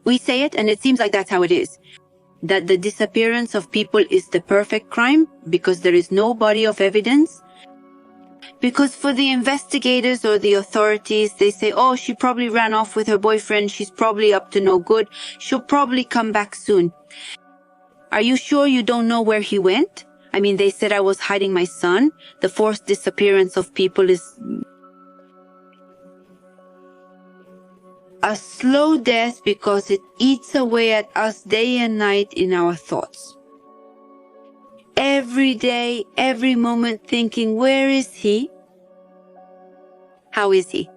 We say it, and it seems like that's how it is. That the disappearance of people is the perfect crime because there is no body of evidence. Because for the investigators or the authorities, they say, oh, she probably ran off with her boyfriend. She's probably up to no good. She'll probably come back soon. Are you sure you don't know where he went? I mean, they said I was hiding my son. The forced disappearance of people is a slow death because it eats away at us day and night in our thoughts. Every day, every moment thinking, where is he? How is he?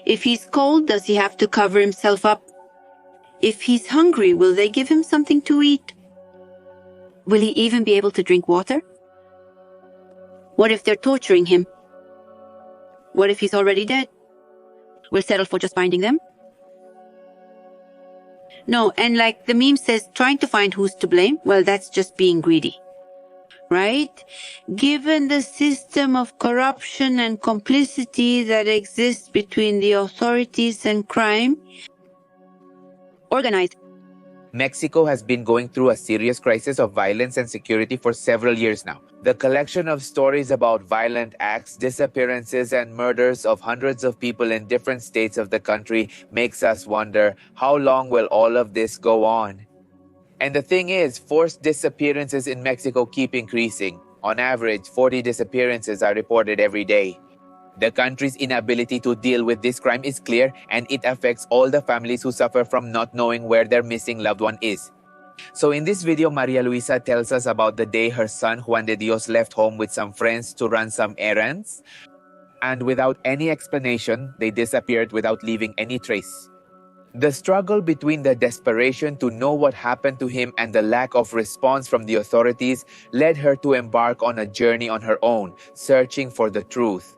If he's cold, does he have to cover himself up? If he's hungry, will they give him something to eat? Will he even be able to drink water? What if they're torturing him? What if he's already dead? We'll settle for just finding them? No, and like the meme says, trying to find who's to blame, well, that's just being greedy. Right? Given the system of corruption and complicity that exists between the authorities and crime, organized. Mexico has been going through a serious crisis of violence and security for several years now. The collection of stories about violent acts, disappearances, and murders of hundreds of people in different states of the country makes us wonder, how long will all of this go on? And the thing is, forced disappearances in Mexico keep increasing. On average, 40 disappearances are reported every day. The country's inability to deal with this crime is clear, and it affects all the families who suffer from not knowing where their missing loved one is. So in this video, Maria Luisa tells us about the day her son Juan de Dios left home with some friends to run some errands. And without any explanation, they disappeared without leaving any trace. The struggle between the desperation to know what happened to him and the lack of response from the authorities led her to embark on a journey on her own, searching for the truth.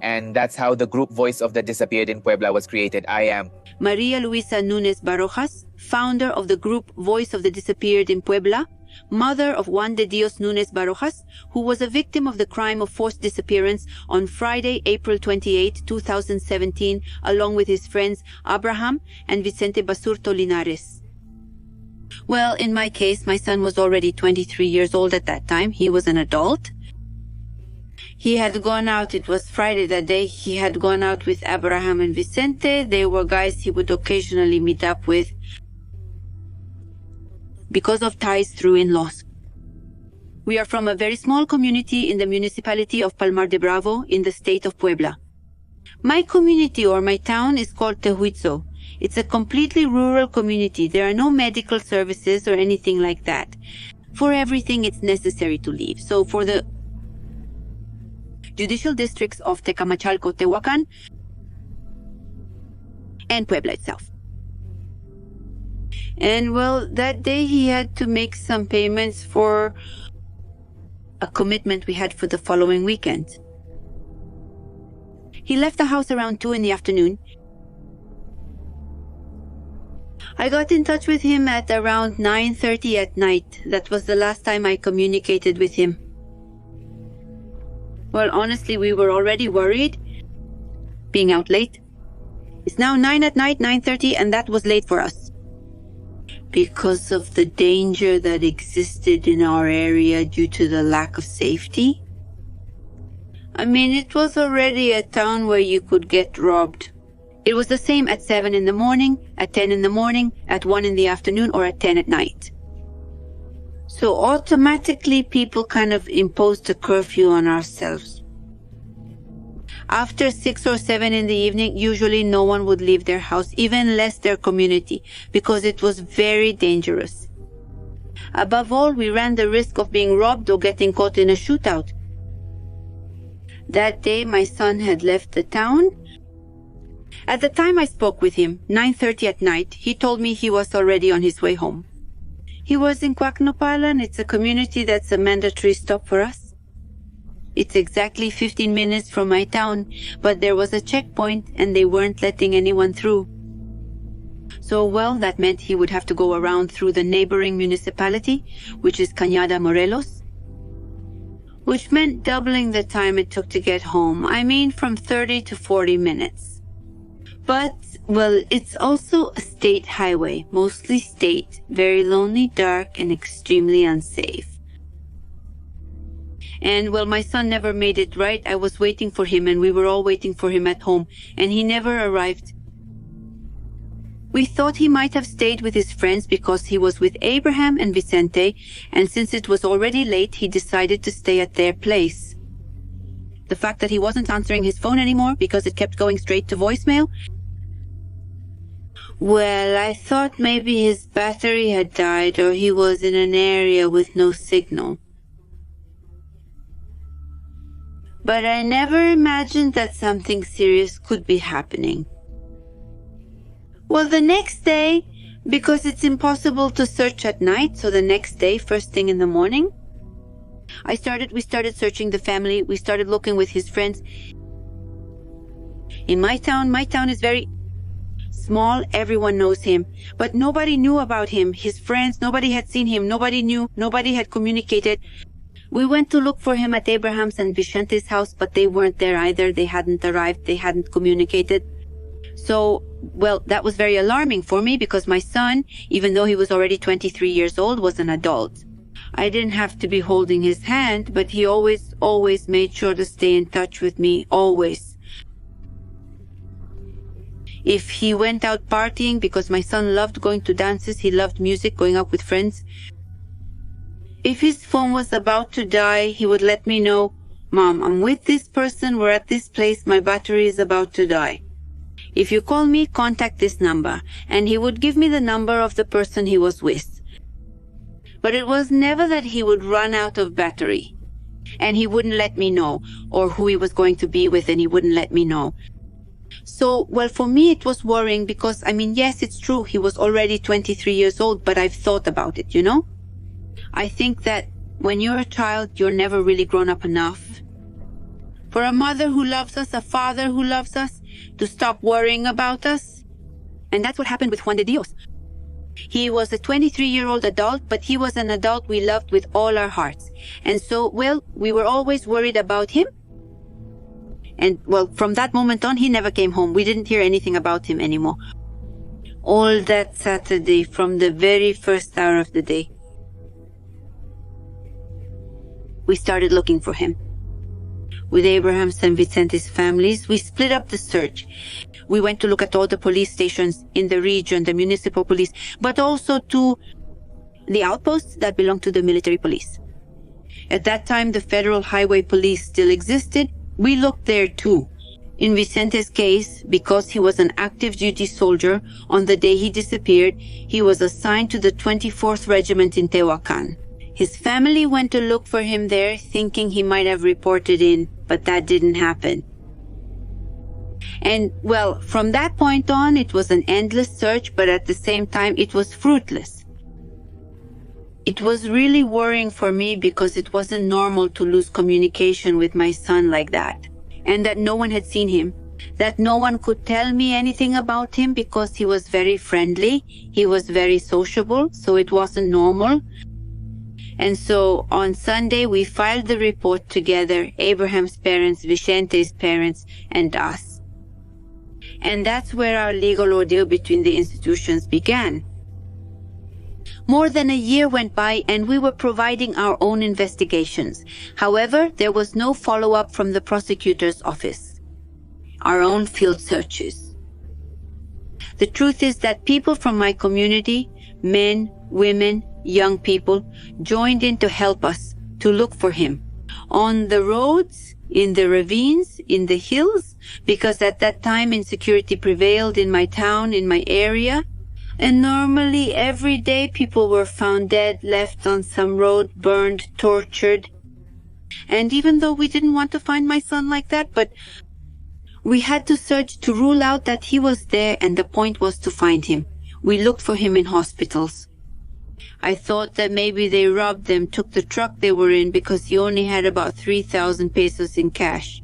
And that's how the group Voice of the Disappeared in Puebla was created. I am Maria Luisa Nunes Barojas, founder of the group Voice of the Disappeared in Puebla, mother of Juan de Dios Nunes Barojas, who was a victim of the crime of forced disappearance on Friday, April 28, 2017, along with his friends Abraham and Vicente Basurto Linares. Well, in my case, my son was already 23 years old at that time. He was an adult. He had gone out, it was Friday that day, he had gone out with Abraham and Vicente. They were guys he would occasionally meet up with because of ties through in-laws. We are from a very small community in the municipality of Palmar de Bravo in the state of Puebla. My community or my town is called Tehuitzo. It's a completely rural community. There are no medical services or anything like that. For everything, it's necessary to leave. So for the judicial districts of Tecamachalco, Tehuacan, and Puebla itself. And well, that day he had to make some payments for a commitment we had for the following weekend. He left the house around 2 in the afternoon. I got in touch with him at around 9:30 at night. That was the last time I communicated with him. Well, honestly, we were already worried, being out late. It's now 9 at night, 9:30, and that was late for us. Because of the danger that existed in our area due to the lack of safety. I mean, it was already a town where you could get robbed. It was the same at 7 in the morning, at 10 in the morning, at 1 in the afternoon, or at 10 at night. So automatically people kind of imposed a curfew on ourselves. After 6 or 7 in the evening, usually no one would leave their house, even less their community, because it was very dangerous. Above all, we ran the risk of being robbed or getting caught in a shootout. That day, my son had left the town. At the time I spoke with him, 9:30 at night, he told me he was already on his way home. He was in Cuacnopalan. It's a community that's a mandatory stop for us. It's exactly 15 minutes from my town, but there was a checkpoint and they weren't letting anyone through. So, well, that meant he would have to go around through the neighboring municipality, which is Cañada Morelos, which meant doubling the time it took to get home. I mean, from 30 to 40 minutes. But, well, it's also a state highway, mostly state, very lonely, dark, and extremely unsafe. And, well, my son never made it right. I was waiting for him, and we were all waiting for him at home, and he never arrived. We thought he might have stayed with his friends because he was with Abraham and Vicente, and since it was already late, he decided to stay at their place. The fact that he wasn't answering his phone anymore because it kept going straight to voicemail, well, I thought maybe his battery had died or he was in an area with no signal. But I never imagined that something serious could be happening. Well, the next day, because it's impossible to search at night, so the next day, first thing in the morning, we started searching the family. We started looking with his friends. In my town is very small. Everyone knows him, but nobody knew about him. His friends, nobody had seen him. Nobody knew. Nobody had communicated. We went to look for him at Abraham's and Vicente's house, but they weren't there either. They hadn't arrived. They hadn't communicated. So, well, that was very alarming for me because my son, even though he was already 23 years old, was an adult. I didn't have to be holding his hand, but he always made sure to stay in touch with me, always. If he went out partying, because my son loved going to dances, he loved music, going out with friends. If his phone was about to die, he would let me know, "Mom, I'm with this person, we're at this place, my battery is about to die. If you call me, contact this number." And he would give me the number of the person he was with. But it was never that he would run out of battery. And he wouldn't let me know, or who he was going to be with, and he wouldn't let me know. So, well, for me it was worrying because, yes, it's true, he was already 23 years old, but I've thought about it, you know? I think that when you're a child, you're never really grown up enough. For a mother who loves us, a father who loves us, to stop worrying about us. And that's what happened with Juan de Dios. He was a 23-year-old adult, but he was an adult we loved with all our hearts. And so, well, we were always worried about him. And, well, from that moment on, he never came home. We didn't hear anything about him anymore. All that Saturday, from the very first hour of the day, we started looking for him. With Abraham's and Vicente's families, we split up the search. We went to look at all the police stations in the region, the municipal police, but also to the outposts that belonged to the military police. At that time, the Federal Highway Police still existed. We looked there too. In Vicente's case, because he was an active duty soldier, on the day he disappeared, he was assigned to the 24th Regiment in Tehuacan. His family went to look for him there, thinking he might have reported in, but that didn't happen. And, well, from that point on, it was an endless search, but at the same time, it was fruitless. It was really worrying for me because it wasn't normal to lose communication with my son like that, and that no one had seen him, that no one could tell me anything about him because he was very friendly, he was very sociable, so it wasn't normal. And so on Sunday, we filed the report together, Abraham's parents, Vicente's parents, and us. And that's where our legal ordeal between the institutions began. More than a year went by and we were providing our own investigations. However, there was no follow-up from the prosecutor's office. Our own field searches. The truth is that people from my community, men, women, young people, joined in to help us to look for him. On the roads, in the ravines, in the hills, because at that time insecurity prevailed in my town, in my area. And normally every day people were found dead, left on some road, burned, tortured. And even though we didn't want to find my son like that, but we had to search to rule out that he was there, and the point was to find him. We looked for him in hospitals. I thought that maybe they robbed them, took the truck they were in because he only had about 3,000 pesos in cash.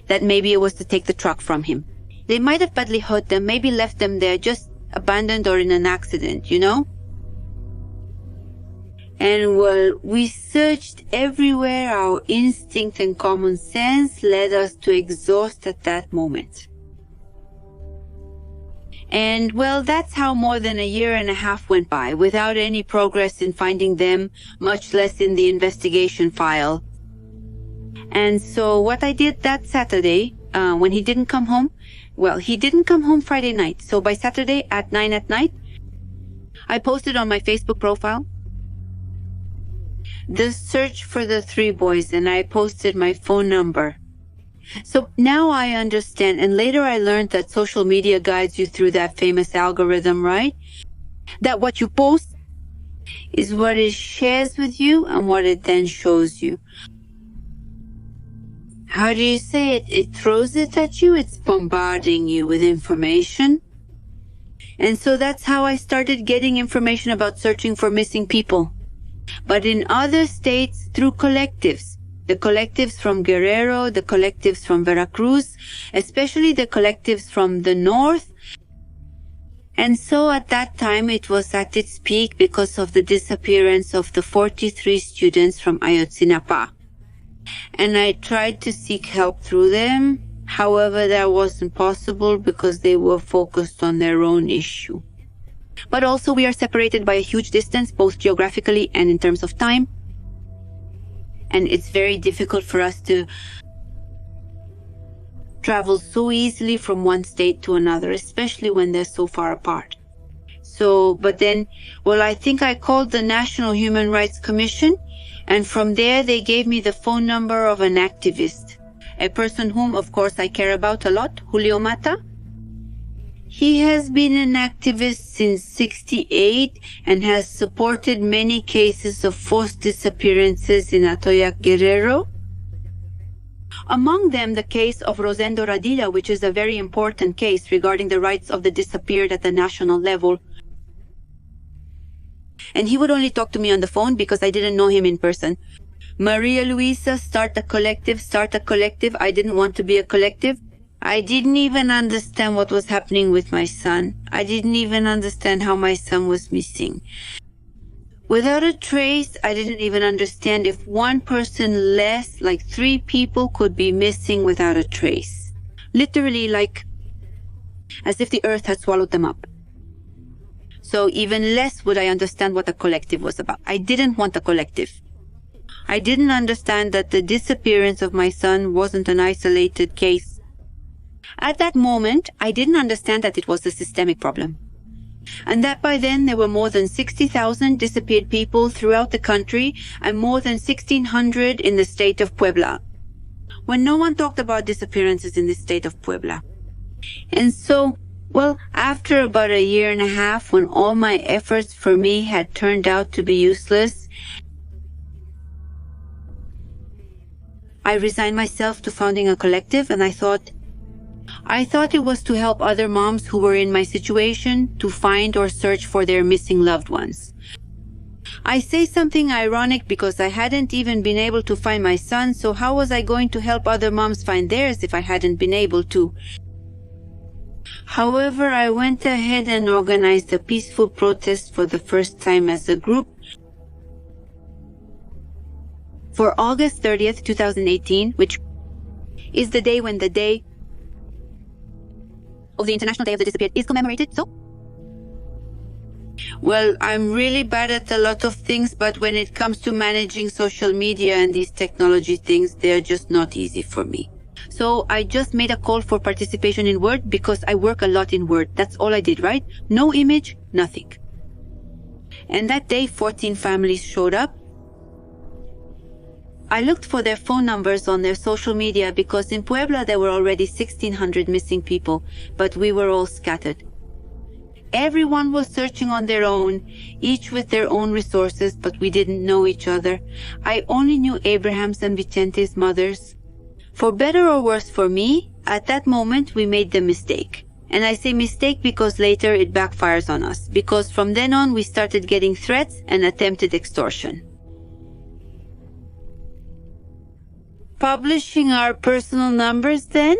That maybe it was to take the truck from him. They might have badly hurt them, maybe left them there, just abandoned or in an accident, you know? And well, we searched everywhere. Our instinct and common sense led us to exhaust at that moment. And well, that's how more than a year and a half went by without any progress in finding them, much less in the investigation file. And so what I did that Saturday, when he didn't come home, well, he didn't come home Friday night. So by Saturday at 9 at night, I posted on my Facebook profile the search for the 3 boys, and I posted my phone number. So now I understand, and later I learned that social media guides you through that famous algorithm, right? That what you post is what it shares with you and what it then shows you. How do you say it? It throws it at you, it's bombarding you with information. And so that's how I started getting information about searching for missing people. But in other states, through collectives. The collectives from Guerrero, the collectives from Veracruz, especially the collectives from the north. And so at that time it was at its peak because of the disappearance of the 43 students from Ayotzinapa. And I tried to seek help through them. However, that wasn't possible because they were focused on their own issue. But also we are separated by a huge distance, both geographically and in terms of time. And it's very difficult for us to travel so easily from one state to another, especially when they're so far apart. So, but then, well, I think I called the National Human Rights Commission, and from there they gave me the phone number of an activist, a person whom, of course, I care about a lot, Julio Mata. He has been an activist since '68 and has supported many cases of forced disappearances in Atoyac, Guerrero. Among them, the case of Rosendo Radilla, which is a very important case regarding the rights of the disappeared at the national level. And he would only talk to me on the phone because I didn't know him in person. Maria Luisa, start a collective. I didn't want to be a collective. I didn't even understand what was happening with my son. I didn't even understand how my son was missing. Without a trace, I didn't even understand if one person less, like 3 people, could be missing without a trace. Literally, like as if the earth had swallowed them up. So even less would I understand what a collective was about. I didn't want a collective. I didn't understand that the disappearance of my son wasn't an isolated case. At that moment, I didn't understand that it was a systemic problem. And that by then there were more than 60,000 disappeared people throughout the country and more than 1,600 in the state of Puebla. When no one talked about disappearances in the state of Puebla. And so, well, after about a year and a half, when all my efforts for me had turned out to be useless, I resigned myself to founding a collective, and I thought it was to help other moms who were in my situation to find or search for their missing loved ones. I say something ironic because I hadn't even been able to find my son, so how was I going to help other moms find theirs if I hadn't been able to? However, I went ahead and organized a peaceful protest for the first time as a group for August 30th, 2018, which is the day when the day of the International Day of the Disappeared is commemorated. So, well, I'm really bad at a lot of things, but when it comes to managing social media and these technology things, they're just not easy for me. So I just made a call for participation in Word because I work a lot in Word. That's all I did, right? No image, nothing. And that day, 14 families showed up. I looked for their phone numbers on their social media because in Puebla there were already 1,600 missing people, but we were all scattered. Everyone was searching on their own, each with their own resources, but we didn't know each other. I only knew Abraham's and Vicente's mothers. For better or worse for me, at that moment we made the mistake. And I say mistake because later it backfires on us, because from then on we started getting threats and attempted extortion. Publishing our personal numbers then?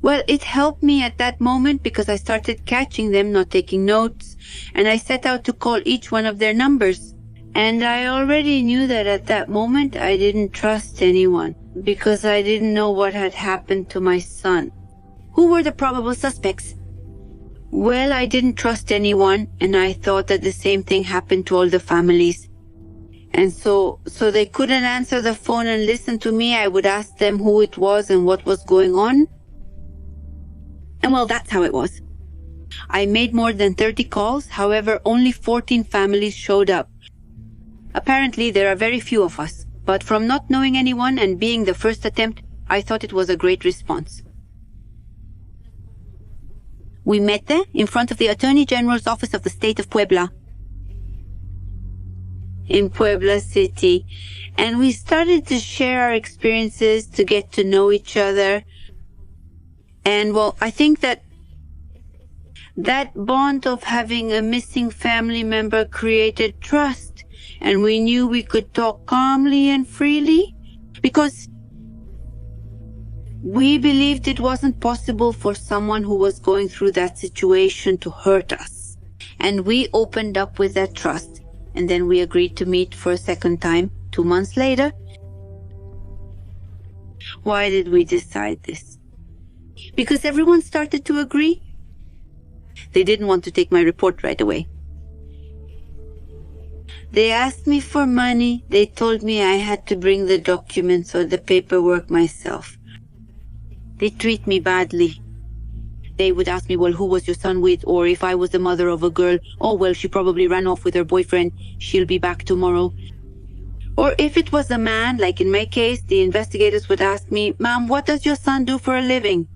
Well, it helped me at that moment because I started catching them not taking notes, and I set out to call each one of their numbers. And I already knew that at that moment I didn't trust anyone because I didn't know what had happened to my son. Who were the probable suspects? Well, I didn't trust anyone, and I thought that the same thing happened to all the families. And so they couldn't answer the phone and listen to me. I would ask them who it was and what was going on. And well, that's how it was. I made more than 30 calls. However, only 14 families showed up. Apparently, there are very few of us. But from not knowing anyone and being the first attempt, I thought it was a great response. We met there in front of the Attorney General's office of the state of Puebla, in Puebla City, and we started to share our experiences, to get to know each other. And well, I think that bond of having a missing family member created trust, and we knew we could talk calmly and freely because we believed it wasn't possible for someone who was going through that situation to hurt us. And we opened up with that trust. And then we agreed to meet for a second time 2 months later. Why did we decide this? Because everyone started to agree. They didn't want to take my report right away. They asked me for money. They told me I had to bring the documents or the paperwork myself. They treat me badly. They would ask me, well, who was your son with? Or if I was the mother of a girl, oh, well, she probably ran off with her boyfriend. She'll be back tomorrow. Or if it was a man, like in my case, the investigators would ask me, Ma'am, what does your son do for a living?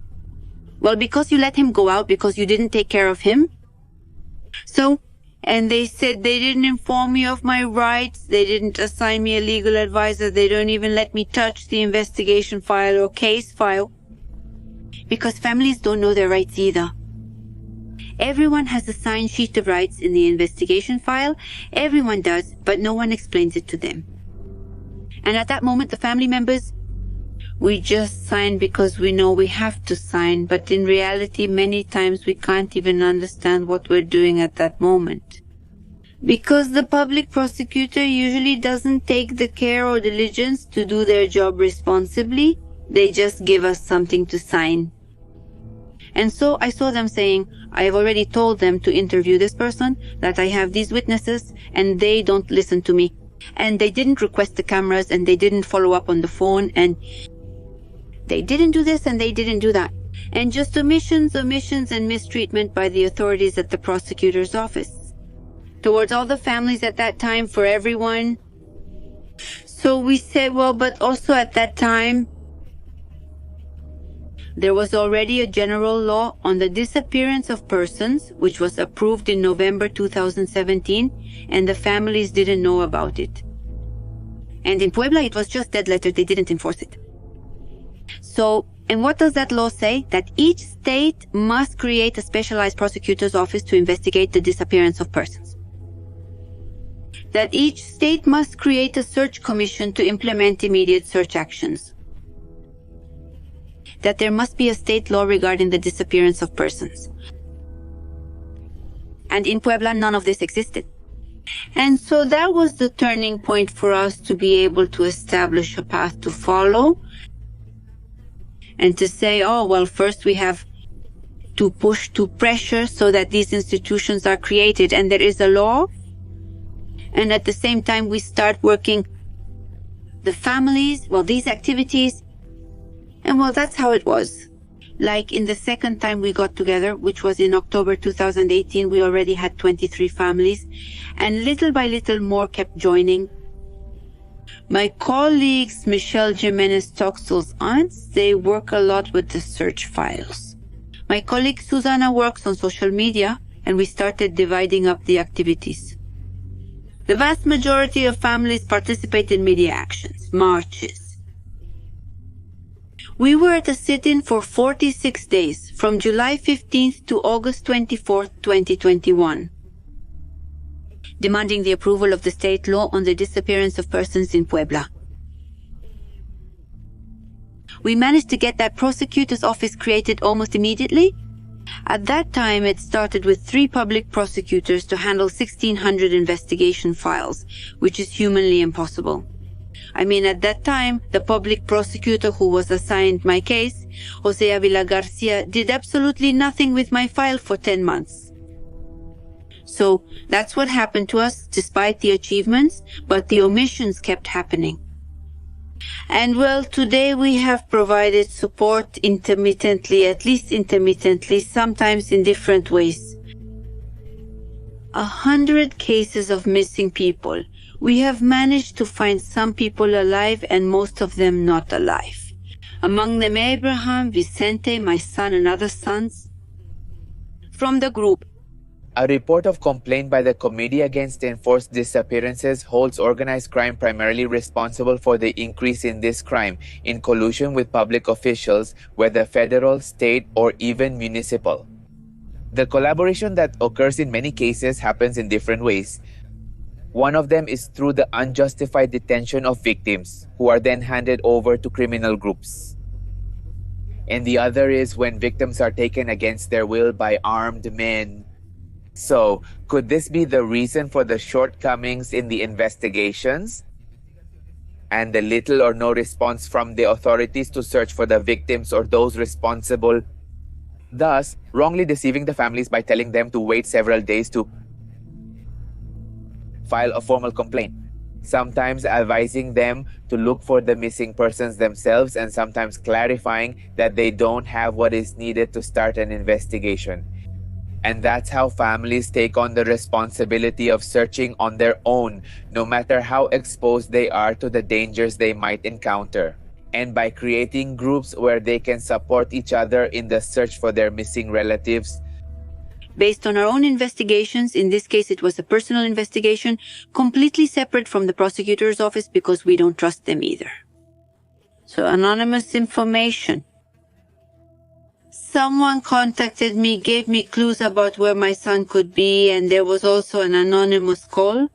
Well, because you let him go out, because you didn't take care of him. So, and they said they didn't inform me of my rights. They didn't assign me a legal advisor. They don't even let me touch the investigation file or case file. Because families don't know their rights either. Everyone has a signed sheet of rights in the investigation file. Everyone does, but no one explains it to them. And at that moment, the family members, we just sign because we know we have to sign, but in reality, many times we can't even understand what we're doing at that moment. Because the public prosecutor usually doesn't take the care or diligence to do their job responsibly, they just give us something to sign. And so I saw them saying, I have already told them to interview this person, that I have these witnesses, and they don't listen to me. And they didn't request the cameras, and they didn't follow up on the phone, and they didn't do this, and they didn't do that. And just omissions, and mistreatment by the authorities at the prosecutor's office. Towards all the families at that time, for everyone. So we said, well, but also at that time, there was already a general law on the disappearance of persons, which was approved in November 2017, and the families didn't know about it. And in Puebla, it was just dead letter. They didn't enforce it. So, and what does that law say? That each state must create a specialized prosecutor's office to investigate the disappearance of persons. That each state must create a search commission to implement immediate search actions. That there must be a state law regarding the disappearance of persons. And in Puebla, none of this existed. And so that was the turning point for us to be able to establish a path to follow. And to say, oh, well, first we have to push to pressure so that these institutions are created and there is a law. And at the same time, we start working the families, well, these activities. And well, that's how it was. Like in the second time we got together, which was in October 2018, we already had 23 families. And little by little more kept joining. My colleagues, Michelle Jimenez Toxel's aunts, they work a lot with the search files. My colleague Susana works on social media, and we started dividing up the activities. The vast majority of families participate in media actions, marches. We were at a sit-in for 46 days, from July 15th to August 24th, 2021, demanding the approval of the state law on the disappearance of persons in Puebla. We managed to get that prosecutor's office created almost immediately. At that time, it started with 3 public prosecutors to handle 1,600 investigation files, which is humanly impossible. I mean, at that time, the public prosecutor who was assigned my case, Jose Avila Garcia, did absolutely nothing with my file for 10 months. So that's what happened to us despite the achievements, but the omissions kept happening. And well, today we have provided support intermittently, at least intermittently, sometimes in different ways. 100 cases of missing people. We have managed to find some people alive and most of them not alive. Among them Abraham, Vicente, my son and other sons. From the group. A report of complaint by the Committee Against Enforced Disappearances holds organized crime primarily responsible for the increase in this crime in collusion with public officials, whether federal, state, or even municipal. The collaboration that occurs in many cases happens in different ways. One of them is through the unjustified detention of victims, who are then handed over to criminal groups. And the other is when victims are taken against their will by armed men. So, could this be the reason for the shortcomings in the investigations? And the little or no response from the authorities to search for the victims or those responsible, thus wrongly deceiving the families by telling them to wait several days to file a formal complaint, sometimes advising them to look for the missing persons themselves and sometimes clarifying that they don't have what is needed to start an investigation. And that's how families take on the responsibility of searching on their own, no matter how exposed they are to the dangers they might encounter. And by creating groups where they can support each other in the search for their missing relatives. Based on our own investigations, in this case it was a personal investigation, completely separate from the prosecutor's office because we don't trust them either. So anonymous information. Someone contacted me, gave me clues about where my son could be, and there was also an anonymous call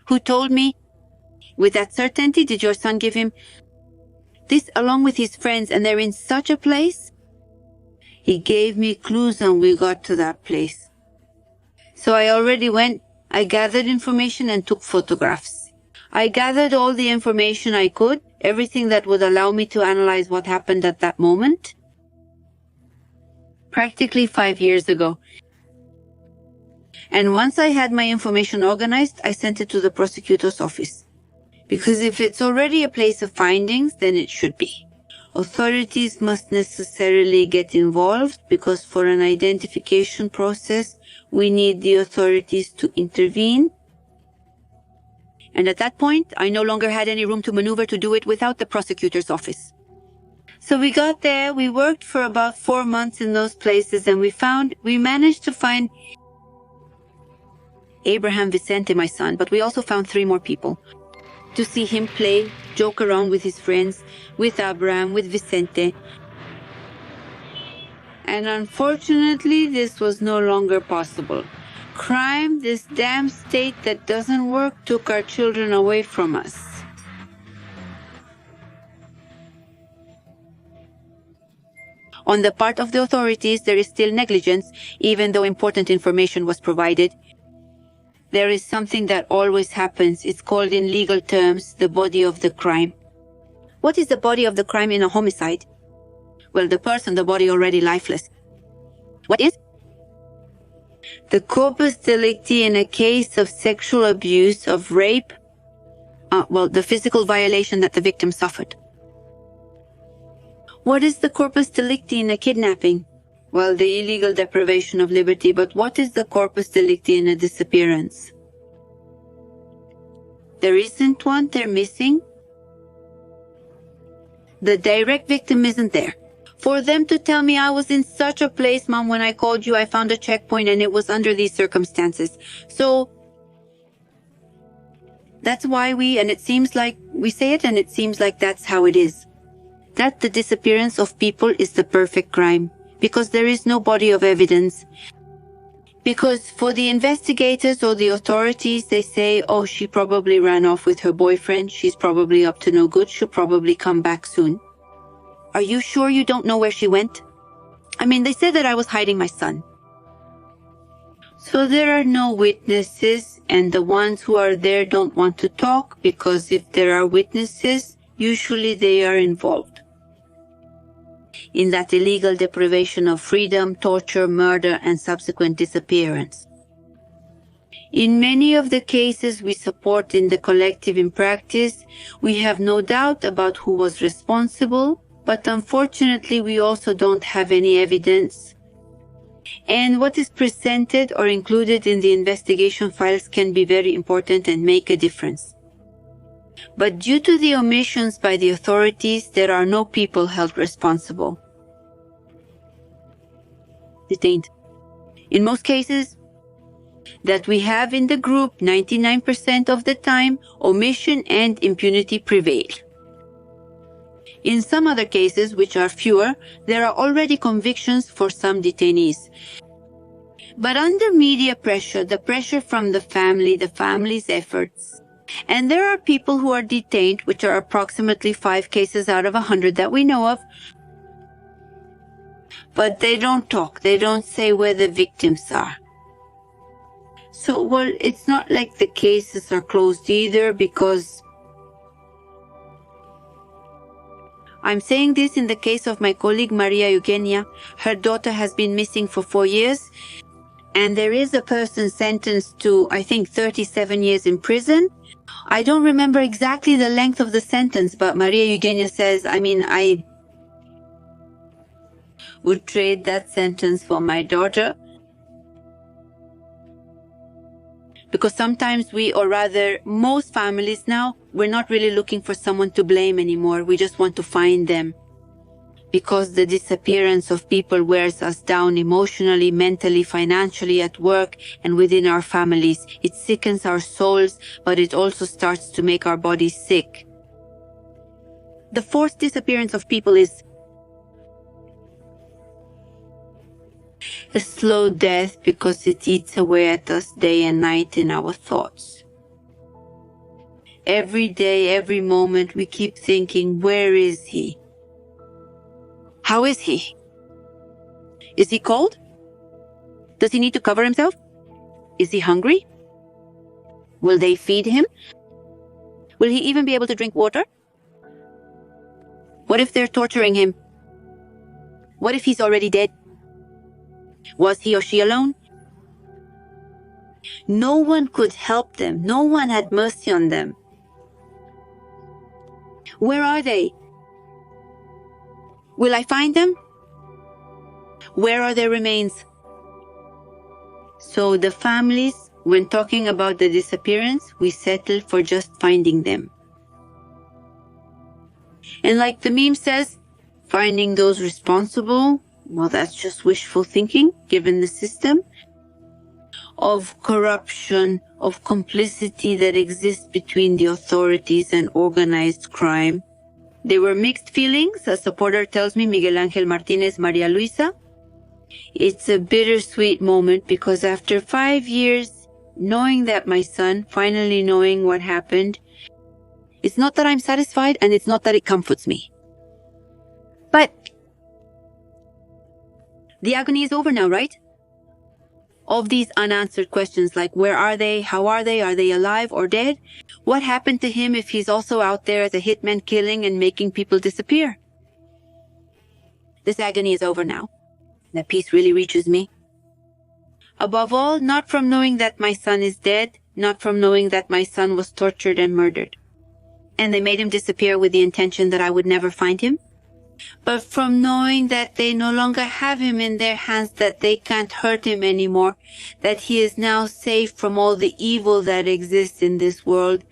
who told me, with that certainty, did your son give him this along with his friends and they're in such a place? He gave me clues and we got to that place. So I already went, I gathered information and took photographs. I gathered all the information I could, everything that would allow me to analyze what happened at that moment. Practically 5 years ago. And once I had my information organized, I sent it to the prosecutor's office. Because if it's already a place of findings, then it should be. Authorities must necessarily get involved because for an identification process, we need the authorities to intervene. And at that point, I no longer had any room to maneuver to do it without the prosecutor's office. So we got there, we worked for about 4 months in those places, and we managed to find Abraham Vicente, my son, but we also found 3 more people. To see him play, joke around with his friends, with Abraham, with Vicente. And unfortunately, this was no longer possible. Crime, this damn state that doesn't work, took our children away from us. On the part of the authorities, there is still negligence, even though important information was provided. There is something that always happens. It's called in legal terms, the body of the crime. What is the body of the crime in a homicide? Well, the person, the body already lifeless. What is? The corpus delicti in a case of sexual abuse, of rape, the physical violation that the victim suffered. What is the corpus delicti in a kidnapping? Well, the illegal deprivation of liberty, but what is the corpus delicti in a disappearance? There isn't one, they're missing. The direct victim isn't there. For them to tell me I was in such a place, Mom, when I called you, I found a checkpoint and it was under these circumstances. So that's why it seems like we say it and it seems like that's how it is. That the disappearance of people is the perfect crime. Because there is no body of evidence. Because for the investigators or the authorities, they say, oh, she probably ran off with her boyfriend. She's probably up to no good. She'll probably come back soon. Are you sure you don't know where she went? I mean, they said that I was hiding my son. So there are no witnesses, and the ones who are there don't want to talk because if there are witnesses, usually they are involved. in that illegal deprivation of freedom, torture, murder, and subsequent disappearance. In many of the cases we support in the collective in practice, we have no doubt about who was responsible, but unfortunately we also don't have any evidence. And what is presented or included in the investigation files can be very important and make a difference. But due to the omissions by the authorities, there are no people held responsible. Detained. In most cases that we have in the group, 99% of the time, omission and impunity prevail. In some other cases, which are fewer, there are already convictions for some detainees. But under media pressure, the pressure from the family's efforts, and there are people who are detained, which are approximately 5 cases out of 100 that we know of, but they don't talk, they don't say where the victims are. So, well, it's not like the cases are closed either, because I'm saying this in the case of my colleague Maria Eugenia. Her daughter has been missing for 4 years, and there is a person sentenced to, I think, 37 years in prison. I don't remember exactly the length of the sentence, but Maria Eugenia says, I would trade that sentence for my daughter. Because sometimes most families now, we're not really looking for someone to blame anymore. We just want to find them. Because the disappearance of people wears us down emotionally, mentally, financially, at work, and within our families. It sickens our souls, but it also starts to make our bodies sick. The forced disappearance of people is a slow death because it eats away at us day and night in our thoughts. Every day, every moment, we keep thinking, where is he? How is he? Is he cold? Does he need to cover himself? Is he hungry? Will they feed him? Will he even be able to drink water? What if they're torturing him? What if he's already dead? Was he or she alone? No one could help them. No one had mercy on them. Where are they? Will I find them? Where are their remains? So the families, when talking about the disappearance, we settle for just finding them. And like the meme says, finding those responsible, well, that's just wishful thinking, given the system of corruption, of complicity that exists between the authorities and organized crime. There were mixed feelings. A supporter tells me, Miguel Angel Martinez, Maria Luisa. It's a bittersweet moment because after 5 years, knowing that my son, finally knowing what happened, it's not that I'm satisfied and it's not that it comforts me. But the agony is over now, right? Of these unanswered questions like where are they, how are they alive or dead? What happened to him if he's also out there as a hitman killing and making people disappear? This agony is over now. That peace really reaches me. Above all, not from knowing that my son is dead, not from knowing that my son was tortured and murdered, and they made him disappear with the intention that I would never find him, but from knowing that they no longer have him in their hands, that they can't hurt him anymore, that he is now safe from all the evil that exists in this world.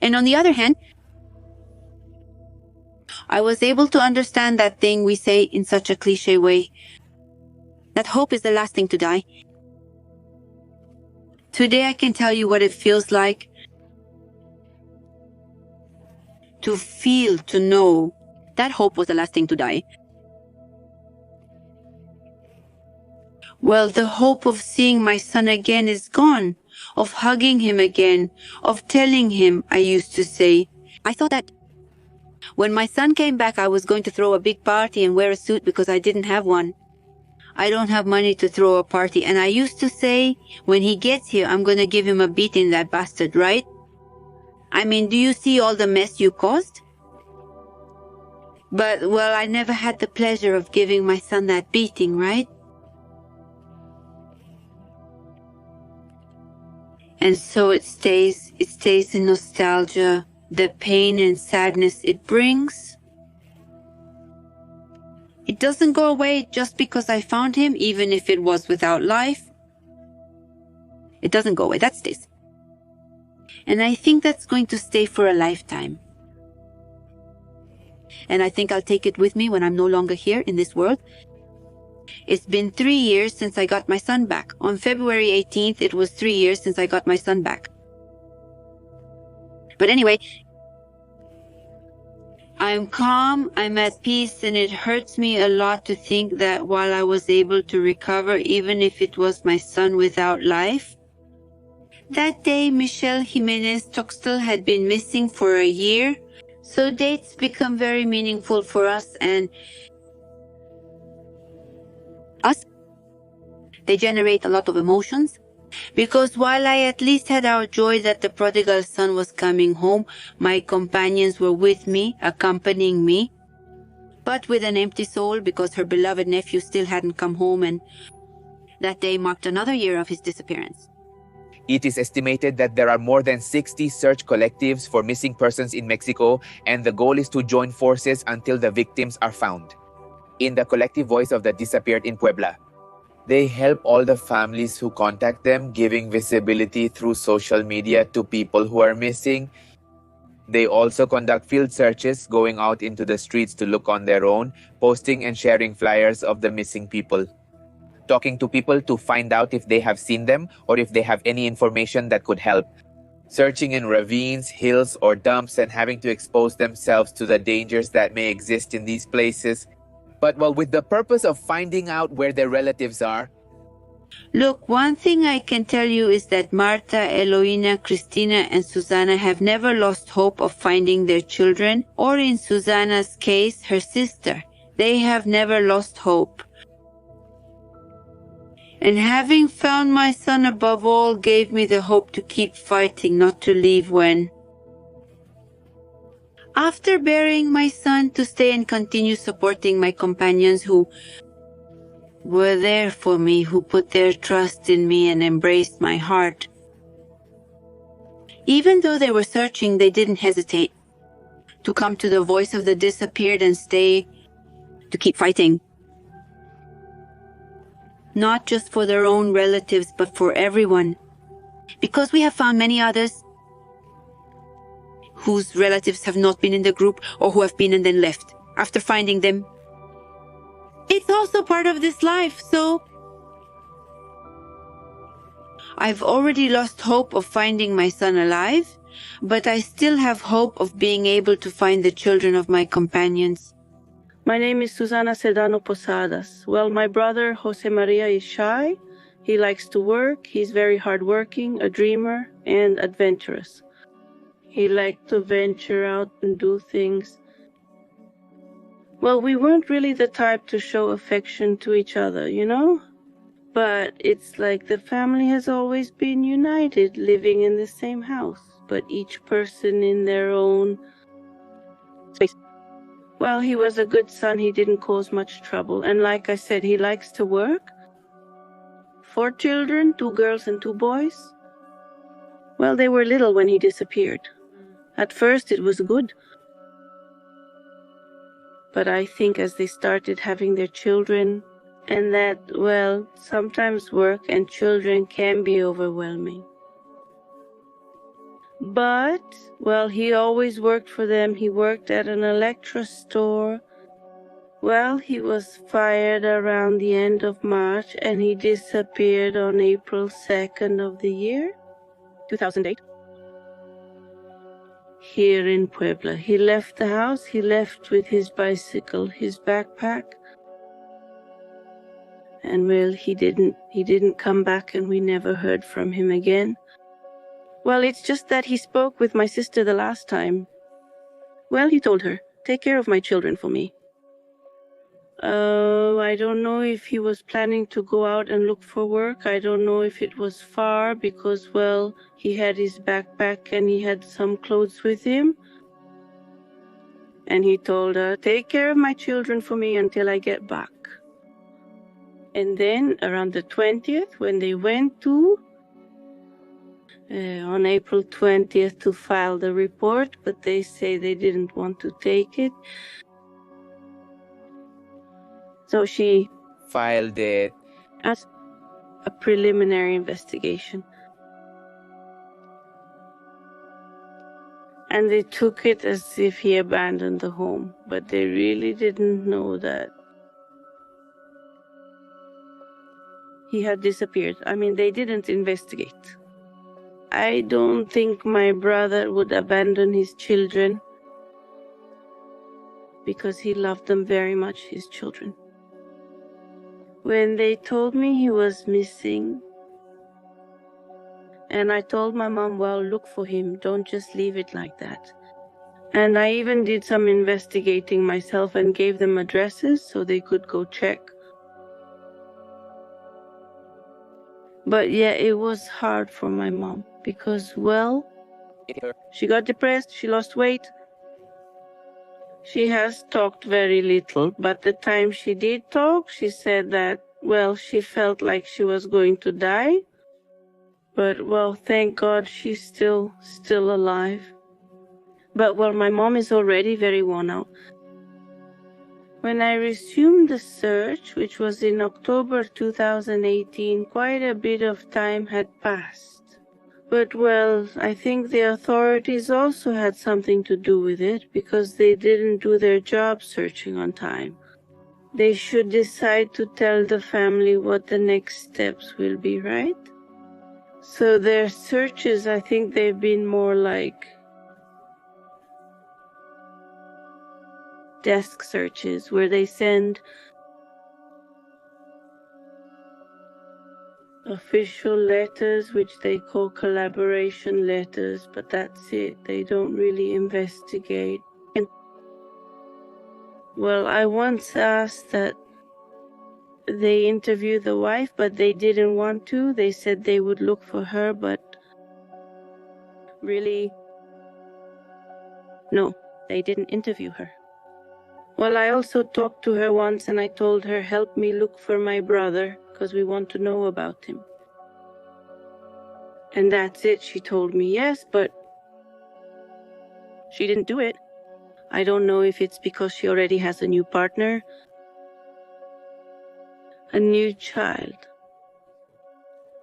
And on the other hand, I was able to understand that thing we say in such a cliche way, that hope is the last thing to die. Today I can tell you what it feels like to feel, to know that hope was the last thing to die. Well, the hope of seeing my son again is gone, of hugging him again, of telling him, I used to say. I thought that when my son came back, I was going to throw a big party and wear a suit because I didn't have one. I don't have money to throw a party. And I used to say, when he gets here, I'm going to give him a beating, that bastard, right? I mean, do you see all the mess you caused? But, well, I never had the pleasure of giving my son that beating, right? And so it stays in nostalgia, the pain and sadness it brings. It doesn't go away just because I found him, even if it was without life. It doesn't go away, that stays. And I think that's going to stay for a lifetime. And I think I'll take it with me when I'm no longer here in this world. It's been 3 years since I got my son back. On February 18th, it was 3 years since I got my son back. But anyway, I'm calm, I'm at peace, and it hurts me a lot to think that while I was able to recover, even if it was my son without life, that day Michelle Jimenez Tuxtel had been missing for a year. So dates become very meaningful for us and us. They generate a lot of emotions. Because while I at least had our joy that the prodigal son was coming home, my companions were with me, accompanying me, but with an empty soul because her beloved nephew still hadn't come home, and that day marked another year of his disappearance. It is estimated that there are more than 60 search collectives for missing persons in Mexico, and the goal is to join forces until the victims are found. In the collective voice of the disappeared in Puebla, they help all the families who contact them, giving visibility through social media to people who are missing. They also conduct field searches, going out into the streets to look on their own, posting and sharing flyers of the missing people, talking to people to find out if they have seen them or if they have any information that could help, searching in ravines, hills, or dumps and having to expose themselves to the dangers that may exist in these places. But with the purpose of finding out where their relatives are. Look, one thing I can tell you is that Marta, Eloina, Cristina, and Susana have never lost hope of finding their children, or in Susana's case, her sister. They have never lost hope. And having found my son above all gave me the hope to keep fighting, not to leave when. After burying my son, to stay and continue supporting my companions who were there for me, who put their trust in me and embraced my heart. Even though they were searching, they didn't hesitate to come to the voice of the disappeared and stay, to keep fighting. Not just for their own relatives, but for everyone. Because we have found many others whose relatives have not been in the group or who have been and then left after finding them. It's also part of this life, so I've already lost hope of finding my son alive, but I still have hope of being able to find the children of my companions. My name is Susana Sedano Posadas. Well, my brother Jose Maria is shy. He likes to work. He's very hardworking, a dreamer, and adventurous. He liked to venture out and do things. Well, we weren't really the type to show affection to each other, you know? But it's like the family has always been united, living in the same house, but each person in their own space. Well, he was a good son. He didn't cause much trouble. And like I said, he likes to work. 4 children, 2 girls and 2 boys. Well, they were little when he disappeared. At first, it was good. But I think as they started having their children, and that, well, sometimes work and children can be overwhelming. But, well, he always worked for them. He worked at an electro store. Well, he was fired around the end of March, and he disappeared on April 2nd of the year, 2008. Here in Puebla. He left the house. He left with his bicycle, his backpack. And well, he didn't come back, and we never heard from him again. Well, it's just that he spoke with my sister the last time. Well, he told her, "Take care of my children for me." I don't know if he was planning to go out and look for work. I don't know if it was far because, well, he had his backpack and he had some clothes with him. And he told her, take care of my children for me until I get back. And then around the 20th, when they went to, on April 20th, to file the report, but they say they didn't want to take it. So she Filed it. as a preliminary investigation. And they took it as if he abandoned the home, but they really didn't know that he had disappeared. I mean, they didn't investigate. I don't think my brother would abandon his children because he loved them very much, his children. When they told me he was missing, and I told my mom, well, look for him, don't just leave it like that. And I even did some investigating myself and gave them addresses so they could go check. But yeah, it was hard for my mom because, well, she got depressed, she lost weight. She has talked very little, but the time she did talk, she said that, well, she felt like she was going to die. But, well, thank God she's still alive. But, well, my mom is already very worn out. When I resumed the search, which was in October 2018, quite a bit of time had passed. But, well, I think the authorities also had something to do with it because they didn't do their job searching on time. They should decide to tell the family what the next steps will be, right? So their searches, I think they've been more like desk searches where they send official letters, which they call collaboration letters, but that's it. They don't really investigate. And, well, I once asked that they interview the wife, but they didn't want to. They said they would look for her, but really, no, they didn't interview her. Well, I also talked to her once and I told her, help me look for my brother because we want to know about him. And that's it. She told me yes, but she didn't do it. I don't know if it's because she already has a new partner, a new child.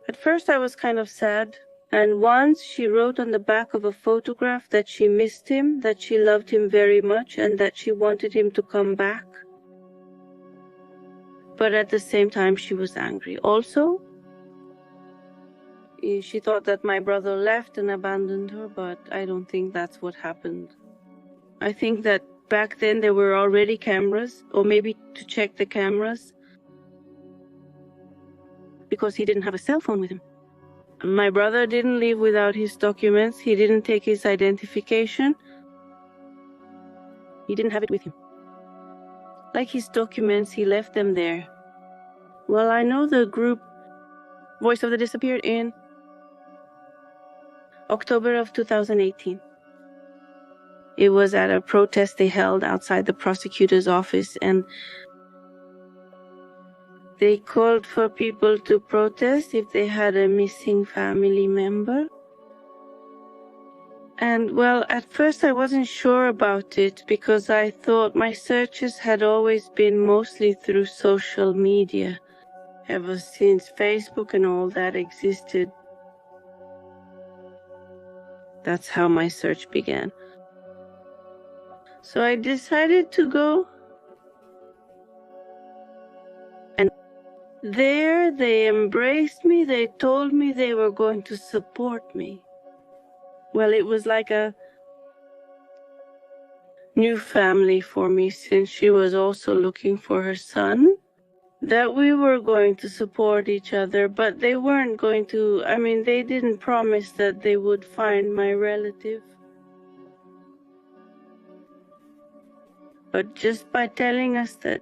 At first I was kind of sad, and once she wrote on the back of a photograph that she missed him, that she loved him very much, and that she wanted him to come back. But at the same time she was angry. Also, she thought that my brother left and abandoned her, but I don't think that's what happened. I think that back then there were already cameras, or maybe to check the cameras, because he didn't have a cell phone with him. My brother didn't leave without his documents. He didn't take his identification. He didn't have it with him. Like his documents, he left them there. Well, I know the group Voice of the Disappeared in October of 2018. It was at a protest they held outside the prosecutor's office, and they called for people to protest if they had a missing family member. And, well, at first I wasn't sure about it because I thought my searches had always been mostly through social media, ever since Facebook and all that existed. That's how my search began. So I decided to go. And there they embraced me. They told me they were going to support me. Well, it was like a new family for me, since she was also looking for her son, that we were going to support each other, but they weren't going to, they didn't promise that they would find my relative. But just by telling us that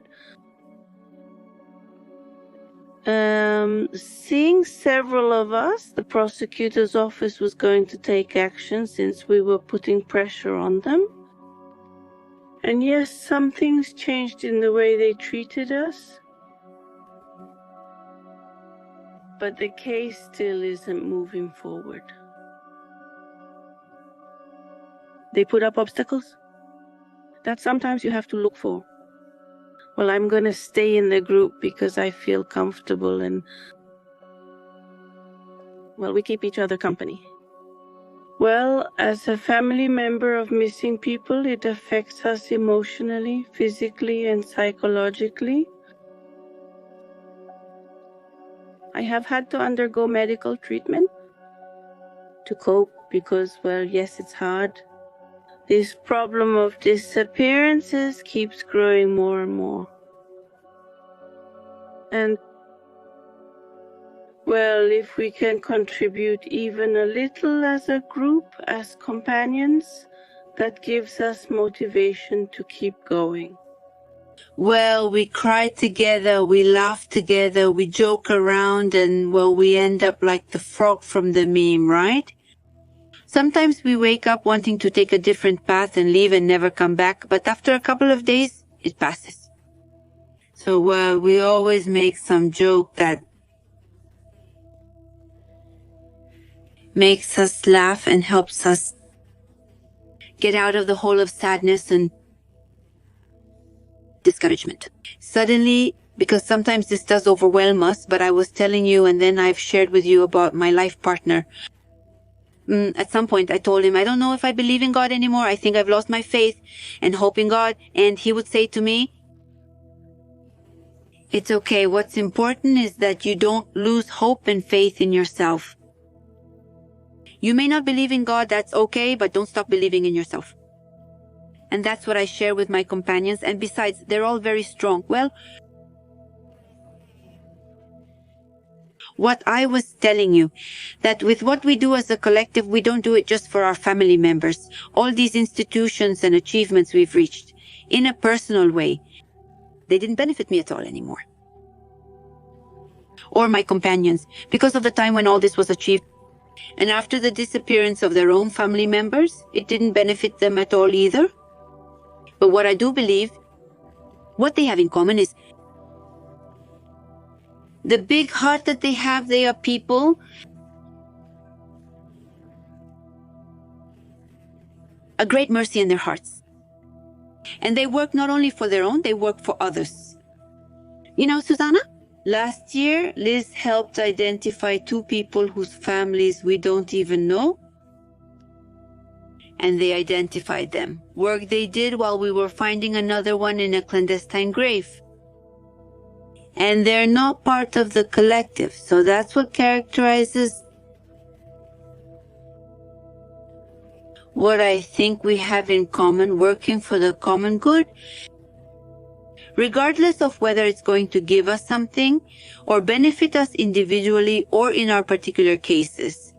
seeing several of us, the prosecutor's office was going to take action since we were putting pressure on them. And yes, some things changed in the way they treated us, but the case still isn't moving forward. They put up obstacles that sometimes you have to look for. Well, I'm going to stay in the group because I feel comfortable and, well, we keep each other company. Well, as a family member of missing people, it affects us emotionally, physically, and psychologically. I have had to undergo medical treatment to cope because, well, yes, it's hard. This problem of disappearances keeps growing more and more. And, well, if we can contribute even a little as a group, as companions, that gives us motivation to keep going. Well, we cry together, we laugh together, we joke around, and, well, we end up like the frog from the meme, right? Sometimes we wake up wanting to take a different path and leave and never come back, but after a couple of days, it passes. So, we always make some joke that makes us laugh and helps us get out of the hole of sadness and discouragement. Suddenly, because sometimes this does overwhelm us, but I was telling you and then I've shared with you about my life partner. At some point I told him, I don't know if I believe in God anymore. I think I've lost my faith and hope in God. And he would say to me, it's okay. What's important is that you don't lose hope and faith in yourself. You may not believe in God, that's okay, but don't stop believing in yourself. And that's what I share with my companions. And besides, they're all very strong. Well, what I was telling you, that with what we do as a collective, we don't do it just for our family members. All these institutions and achievements we've reached, in a personal way, they didn't benefit me at all anymore. Or my companions, because of the time when all this was achieved. And after the disappearance of their own family members, it didn't benefit them at all either. But what I do believe, what they have in common is the big heart that they are people, a great mercy in their hearts. And they work not only for their own, they work for others. You know, Susanna? Last year, Liz helped identify 2 people whose families we don't even know. And they identified them. Work they did while we were finding another one in a clandestine grave. And they're not part of the collective, so that's what characterizes what I think we have in common, working for the common good, regardless of whether it's going to give us something or benefit us individually or in our particular cases.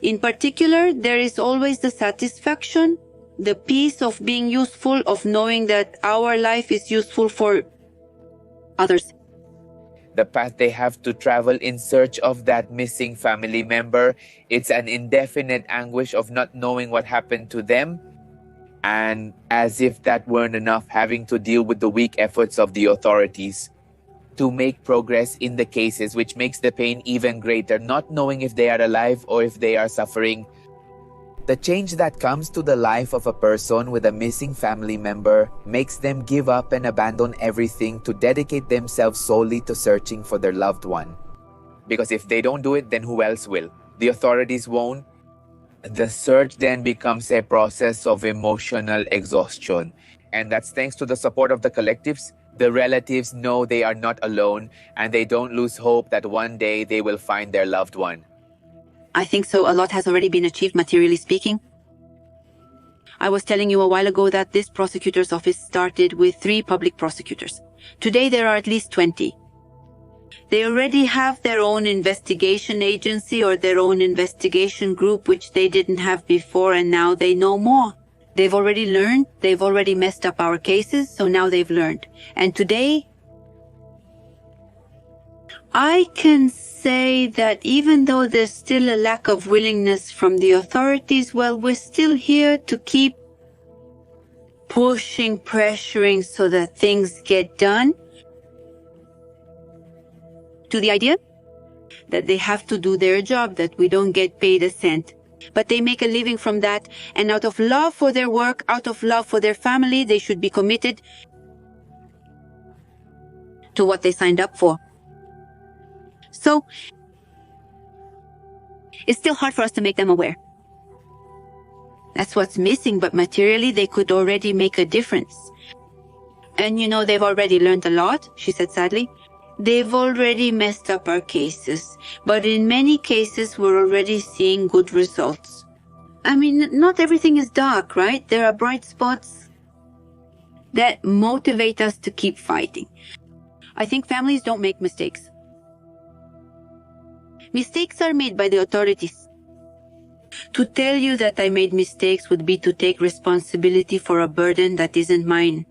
In particular, there is always the satisfaction, the peace of being useful, of knowing that our life is useful for others. The path they have to travel in search of that missing family member, it's an indefinite anguish of not knowing what happened to them. And as if that weren't enough, having to deal with the weak efforts of the authorities to make progress in the cases, which makes the pain even greater, not knowing if they are alive or if they are suffering. The change that comes to the life of a person with a missing family member makes them give up and abandon everything to dedicate themselves solely to searching for their loved one. Because if they don't do it, then who else will? The authorities won't. The search then becomes a process of emotional exhaustion. And that's thanks to the support of the collectives. The relatives know they are not alone, and they don't lose hope that one day they will find their loved one. I think so. A lot has already been achieved, materially speaking. I was telling you a while ago that this prosecutor's office started with 3 public prosecutors. Today there are at least 20. They already have their own investigation agency or their own investigation group, which they didn't have before, and now they know more. They've already learned, they've already messed up our cases, so now they've learned. And today, I can say that even though there's still a lack of willingness from the authorities, well, we're still here to keep pushing, pressuring so that things get done, to the idea that they have to do their job, that we don't get paid a cent. But they make a living from that, and out of love for their work, out of love for their family, they should be committed to what they signed up for. So, it's still hard for us to make them aware. That's what's missing, but materially they could already make a difference. And they've already learned a lot, she said sadly. They've already messed up our cases, but in many cases we're already seeing good results. I mean, not everything is dark, right? There are bright spots that motivate us to keep fighting. I think families don't make mistakes. Mistakes are made by the authorities. To tell you that I made mistakes would be to take responsibility for a burden that isn't mine.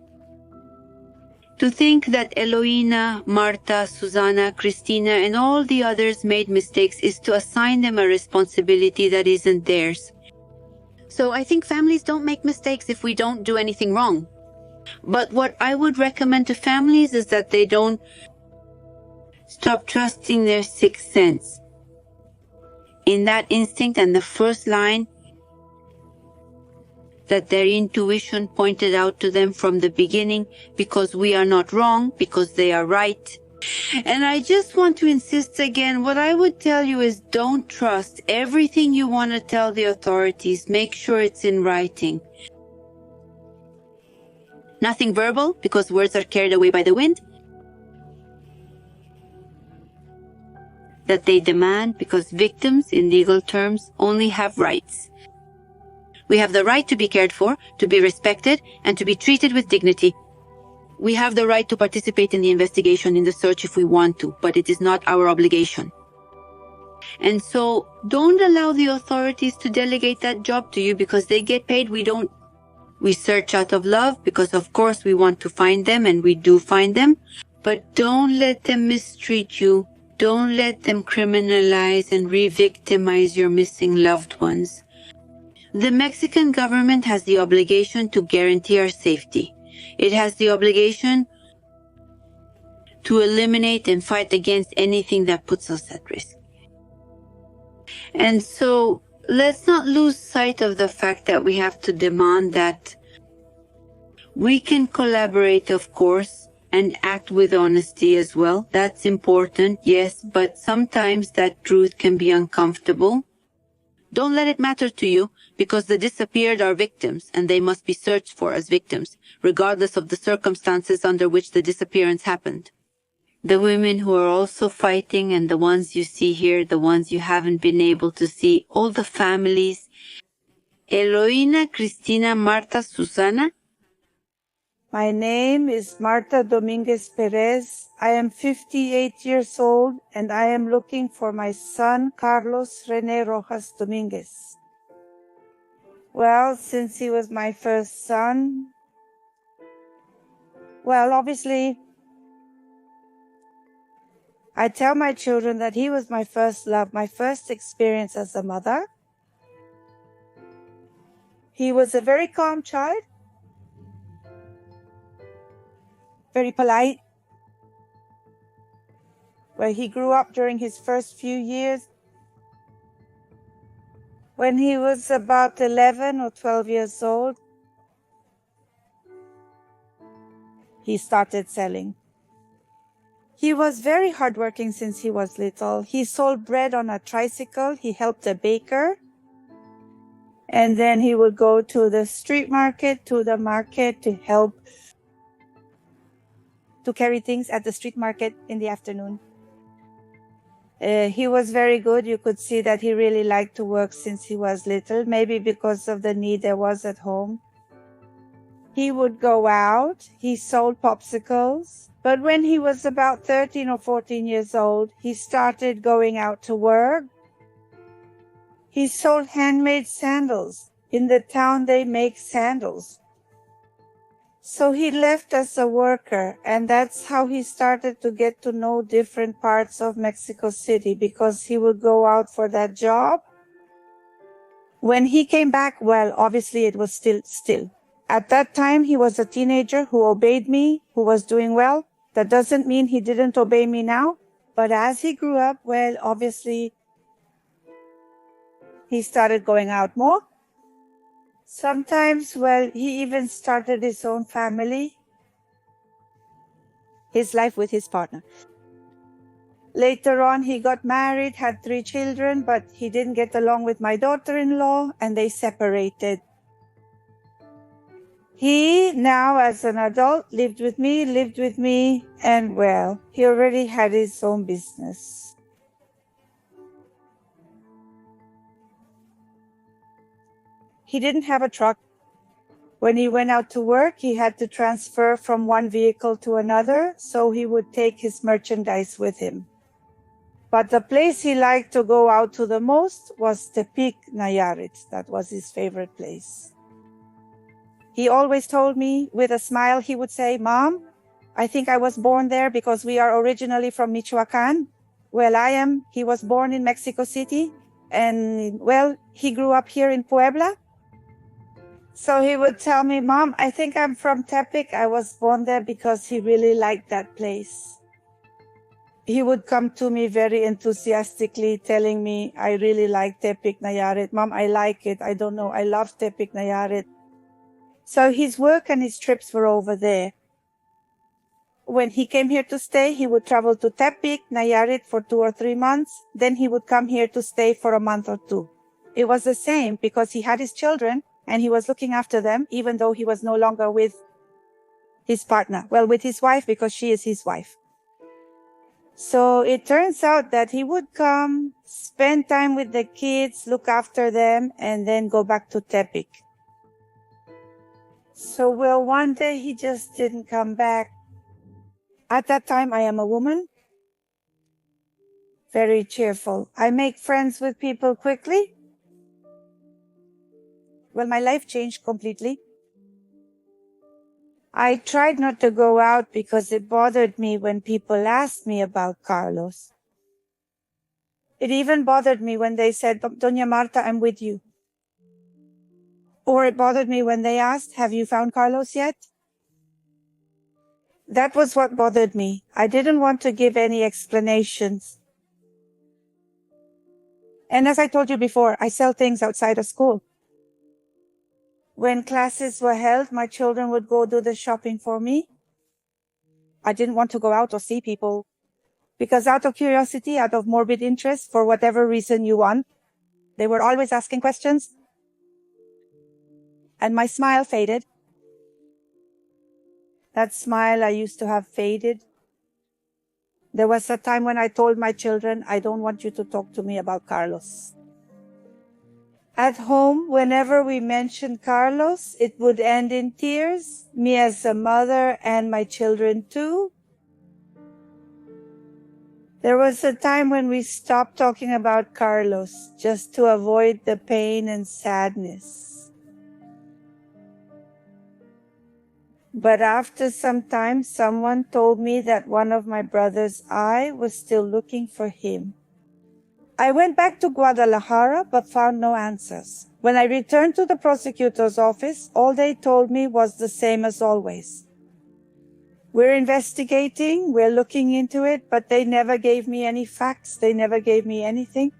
To think that Eloina, Marta, Susana, Cristina, and all the others made mistakes is to assign them a responsibility that isn't theirs. So I think families don't make mistakes if we don't do anything wrong. But what I would recommend to families is that they don't stop trusting their sixth sense. In that instinct and the first line that their intuition pointed out to them from the beginning, because we are not wrong, because they are right. And I just want to insist again, what I would tell you is don't trust everything you want to tell the authorities. Make sure it's in writing. Nothing verbal, because words are carried away by the wind. That they demand, because victims, in legal terms, only have rights. We have the right to be cared for, to be respected, and to be treated with dignity. We have the right to participate in the investigation, in the search if we want to, but it is not our obligation. And so, don't allow the authorities to delegate that job to you because they get paid. We don't. We search out of love because, of course, we want to find them, and we do find them. But don't let them mistreat you. Don't let them criminalize and re-victimize your missing loved ones. The Mexican government has the obligation to guarantee our safety. It has the obligation to eliminate and fight against anything that puts us at risk. And so, let's not lose sight of the fact that we have to demand that we can collaborate, of course, and act with honesty as well. That's important, yes, but sometimes that truth can be uncomfortable. Don't let it matter to you, because the disappeared are victims, and they must be searched for as victims, regardless of the circumstances under which the disappearance happened. The women who are also fighting, and the ones you see here, the ones you haven't been able to see, all the families. Eloina, Cristina, Marta, Susana. My name is Marta Dominguez Perez. I am 58 years old, and I am looking for my son, Carlos Rene Rojas Dominguez. Well, since he was my first son, obviously, I tell my children that he was my first love, my first experience as a mother. He was a very calm child, very polite. Where he grew up during his first few years. When he was about 11 or 12 years old, he started selling. He was very hardworking since he was little. He sold bread on a tricycle. He helped a baker. And then he would go to the street market, to the market to help to carry things at the street market in the afternoon. He was very good. You could see that he really liked to work since he was little, maybe because of the need there was at home. He would go out. He sold popsicles. But when he was about 13 or 14 years old, he started going out to work. He sold handmade sandals. In the town, they make sandals. So he left as a worker, and that's how he started to get to know different parts of Mexico City, because he would go out for that job. When he came back, well, obviously it was still. At that time, he was a teenager who obeyed me, who was doing well. That doesn't mean he didn't obey me now. But as he grew up, well, obviously, he started going out more. Sometimes, well, he even started his own family, his life with his partner. Later on, he got married, had 3 children, but he didn't get along with my daughter-in-law, and they separated. He, now as an adult, lived with me, and well, he already had his own business. He didn't have a truck. When he went out to work, he had to transfer from one vehicle to another, so he would take his merchandise with him. But the place he liked to go out to the most was Tepic, Nayarit. That was his favorite place. He always told me, with a smile, he would say, "Mom, I think I was born there because we are originally from Michoacan. Well, I am. He was born in Mexico City, and, well, he grew up here in Puebla." So he would tell me, "Mom, I think I'm from Tepic. I was born there," because he really liked that place. He would come to me very enthusiastically telling me, "I really like Tepic, Nayarit. Mom, I like it. I don't know. I love Tepic, Nayarit." So his work and his trips were over there. When he came here to stay, he would travel to Tepic, Nayarit for 2 or 3 months. Then he would come here to stay for a month or 2. It was the same because he had his children and he was looking after them, even though he was no longer with his partner. Well, with his wife, because she is his wife. So it turns out that he would come, spend time with the kids, look after them, and then go back to Tepic. So, well, one day he just didn't come back. At that time, I am a woman, very cheerful. I make friends with people quickly. Well, my life changed completely. I tried not to go out because it bothered me when people asked me about Carlos. It even bothered me when they said, "Doña Marta, I'm with you." Or it bothered me when they asked, "Have you found Carlos yet?" That was what bothered me. I didn't want to give any explanations. And as I told you before, I sell things outside of school. When classes were held, my children would go do the shopping for me. I didn't want to go out or see people because out of curiosity, out of morbid interest, for whatever reason you want, they were always asking questions. And my smile faded. That smile I used to have faded. There was a time when I told my children, "I don't want you to talk to me about Carlos." At home, whenever we mentioned Carlos, it would end in tears, me as a mother and my children too. There was a time when we stopped talking about Carlos just to avoid the pain and sadness. But after some time, someone told me that one of my brother's eye was still looking for him. I went back to Guadalajara but found no answers. When I returned to the prosecutor's office, all they told me was the same as always. "We're investigating, we're looking into it," but they never gave me any facts, they never gave me anything.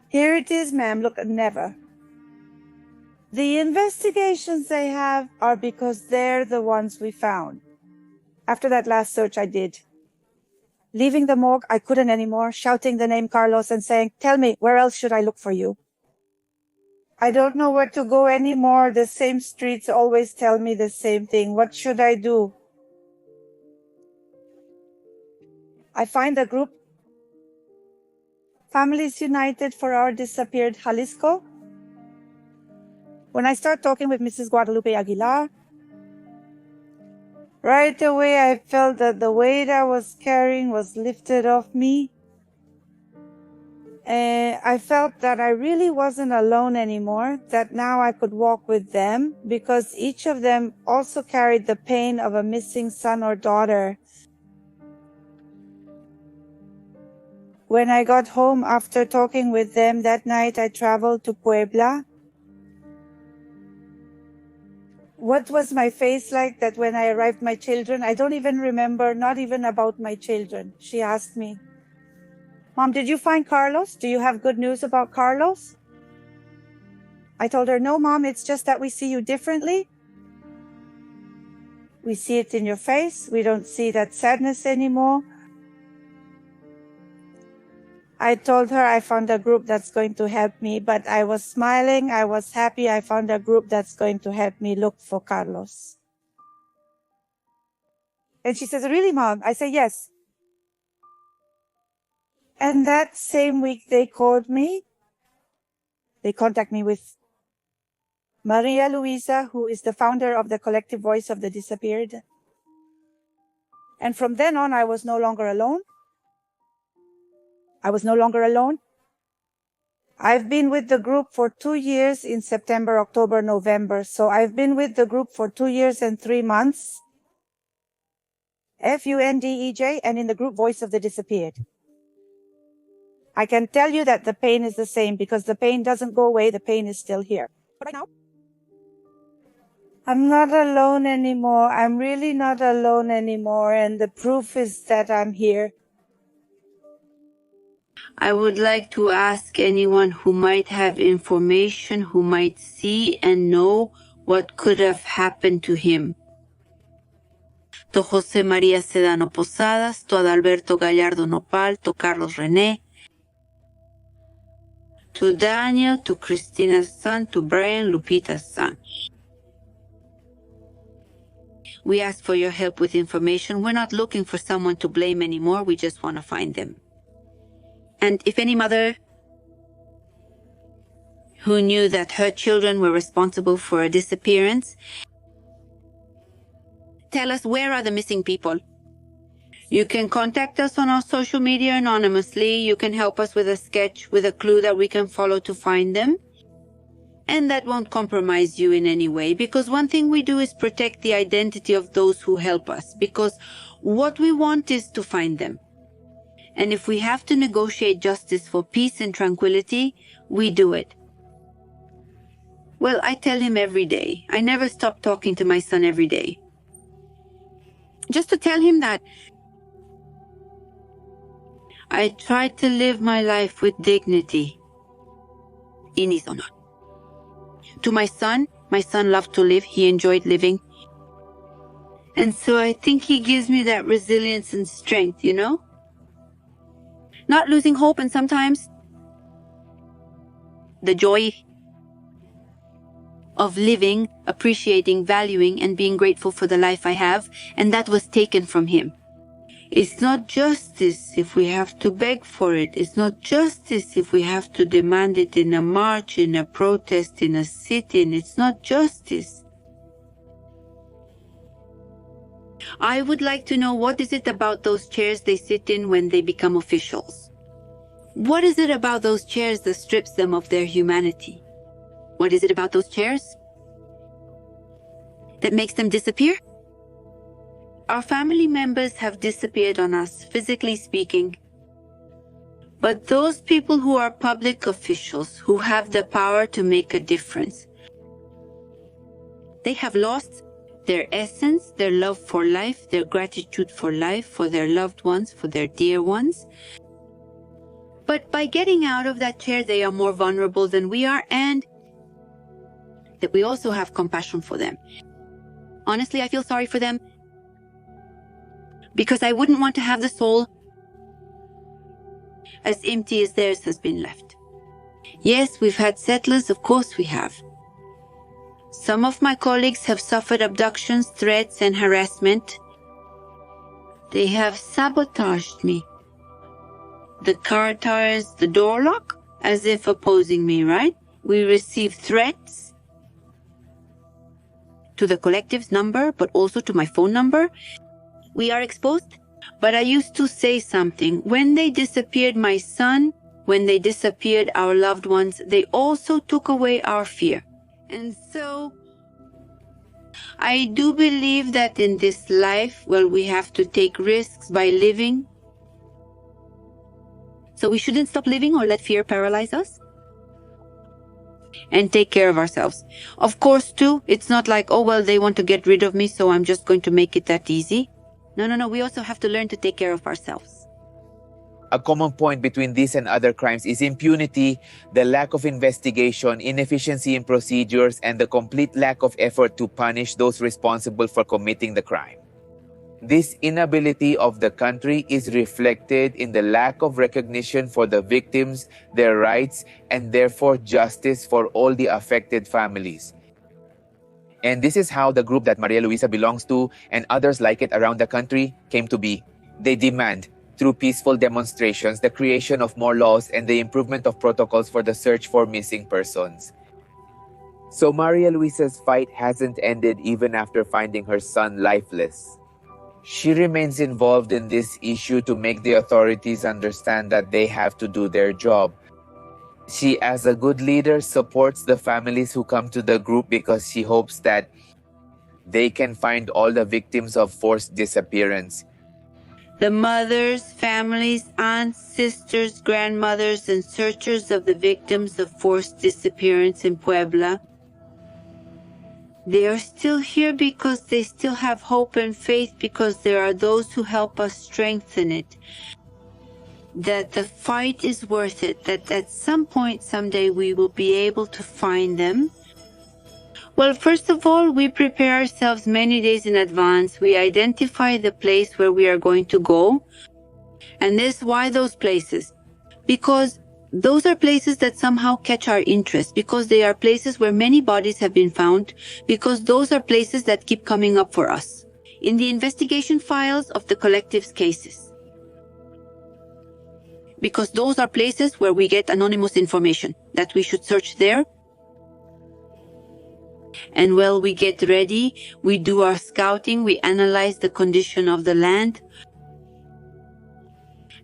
Here it is, ma'am, look, never. The investigations they have are because they're the ones we found. After that last search I did. Leaving the morgue, I couldn't anymore, shouting the name Carlos and saying, "Tell me, where else should I look for you?" I don't know where to go anymore. The same streets always tell me the same thing. What should I do? I find a group, Families United for Our Disappeared Jalisco. When I start talking with Mrs. Guadalupe Aguilar, right away I felt that the weight I was carrying was lifted off me. I felt that I really wasn't alone anymore, that now I could walk with them because each of them also carried the pain of a missing son or daughter. When I got home after talking with them that night, I traveled to Puebla. what was my face like that when I arrived my children? I don't even remember, not even about my children. She asked me, Mom, did you find Carlos? Do you have good news about Carlos? I told her, no, Mom, it's just that we see you differently. We see it in your face. We don't see that sadness anymore. I told her I found a group that's going to help me, but I was smiling. I was happy. I found a group that's going to help me look for Carlos. And she says, really, Mom? I say, yes. And that same week they called me. They contact me with Maria Luisa, who is the founder of the Collective Voice of the Disappeared. And from then on, I was no longer alone. I was no longer alone. I've been with the group for 2 years in September, October, November. So I've been with the group for 2 years and 3 months. FUNDEJ, and in the group Voice of the Disappeared. I can tell you that the pain is the same because the pain doesn't go away. The pain is still here. But right now, I'm not alone anymore. I'm really not alone anymore. And the proof is that I'm here. I would like to ask anyone who might have information, who might see and know what could have happened to him. To José María Sedano Posadas, to Adalberto Gallardo Nopal, to Carlos René, to Daniel, to Christina's son, to Brian, Lupita's son. We ask for your help with information. We're not looking for someone to blame anymore. We just want to find them. And if any mother who knew that her children were responsible for a disappearance, tell us, where are the missing people? You can contact us on our social media anonymously. You can help us with a sketch, with a clue that we can follow to find them. And that won't compromise you in any way, because one thing we do is protect the identity of those who help us, because what we want is to find them. And if we have to negotiate justice for peace and tranquility, we do it. Well, I tell him every day. I never stop talking to my son every day. Just to tell him that I try to live my life with dignity in his honor. To my son loved to live. He enjoyed living. And so I think he gives me that resilience and strength, you know? Not losing hope, and sometimes the joy of living, appreciating, valuing, and being grateful for the life I have, and that was taken from him. It's not justice if we have to beg for it. It's not justice if we have to demand it in a march, in a protest, in a sit-in. It's not justice. I would like to know, what is it about those chairs they sit in when they become officials? What is it about those chairs that strips them of their humanity? What is it about those chairs that makes them disappear? Our family members have disappeared on us, physically speaking. But those people who are public officials, who have the power to make a difference, they have lost their essence, their love for life, their gratitude for life, for their loved ones, for their dear ones. But by getting out of that chair, they are more vulnerable than we are, and that we also have compassion for them. Honestly, I feel sorry for them, because I wouldn't want to have the soul as empty as theirs has been left. Yes, we've had settlers, of course we have. Some of my colleagues have suffered abductions, threats, and harassment. They have sabotaged me. The car tires, the door lock, as if opposing me, right? We receive threats to the collective's number, but also to my phone number. We are exposed. But I used to say something. When they disappeared my son, when they disappeared our loved ones, they also took away our fear. And so I do believe that in this life, well, we have to take risks by living. So we shouldn't stop living or let fear paralyze us. and take care of ourselves. Of course, too, it's not like, oh, well, they want to get rid of me, so I'm just going to make it that easy. No. We also have to learn to take care of ourselves. A common point between this and other crimes is impunity, the lack of investigation, inefficiency in procedures, and the complete lack of effort to punish those responsible for committing the crime. This inability of the country is reflected in the lack of recognition for the victims, their rights, and therefore justice for all the affected families. And this is how the group that Maria Luisa belongs to and others like it around the country came to be. They demand, through peaceful demonstrations, the creation of more laws and the improvement of protocols for the search for missing persons. So Maria Luisa's fight hasn't ended even after finding her son lifeless. She remains involved in this issue to make the authorities understand that they have to do their job. She, as a good leader, supports the families who come to the group because she hopes that they can find all the victims of forced disappearance. The mothers, families, aunts, sisters, grandmothers, and searchers of the victims of forced disappearance in Puebla, they are still here because they still have hope and faith, because there are those who help us strengthen it. That the fight is worth it, that at some point, someday, we will be able to find them. Well, first of all, we prepare ourselves many days in advance. We identify the place where we are going to go. And this, why those places? Because those are places that somehow catch our interest, because they are places where many bodies have been found, because those are places that keep coming up for us in the investigation files of the collective's cases. Because those are places where we get anonymous information that we should search there. And while we get ready, we do our scouting, we analyze the condition of the land,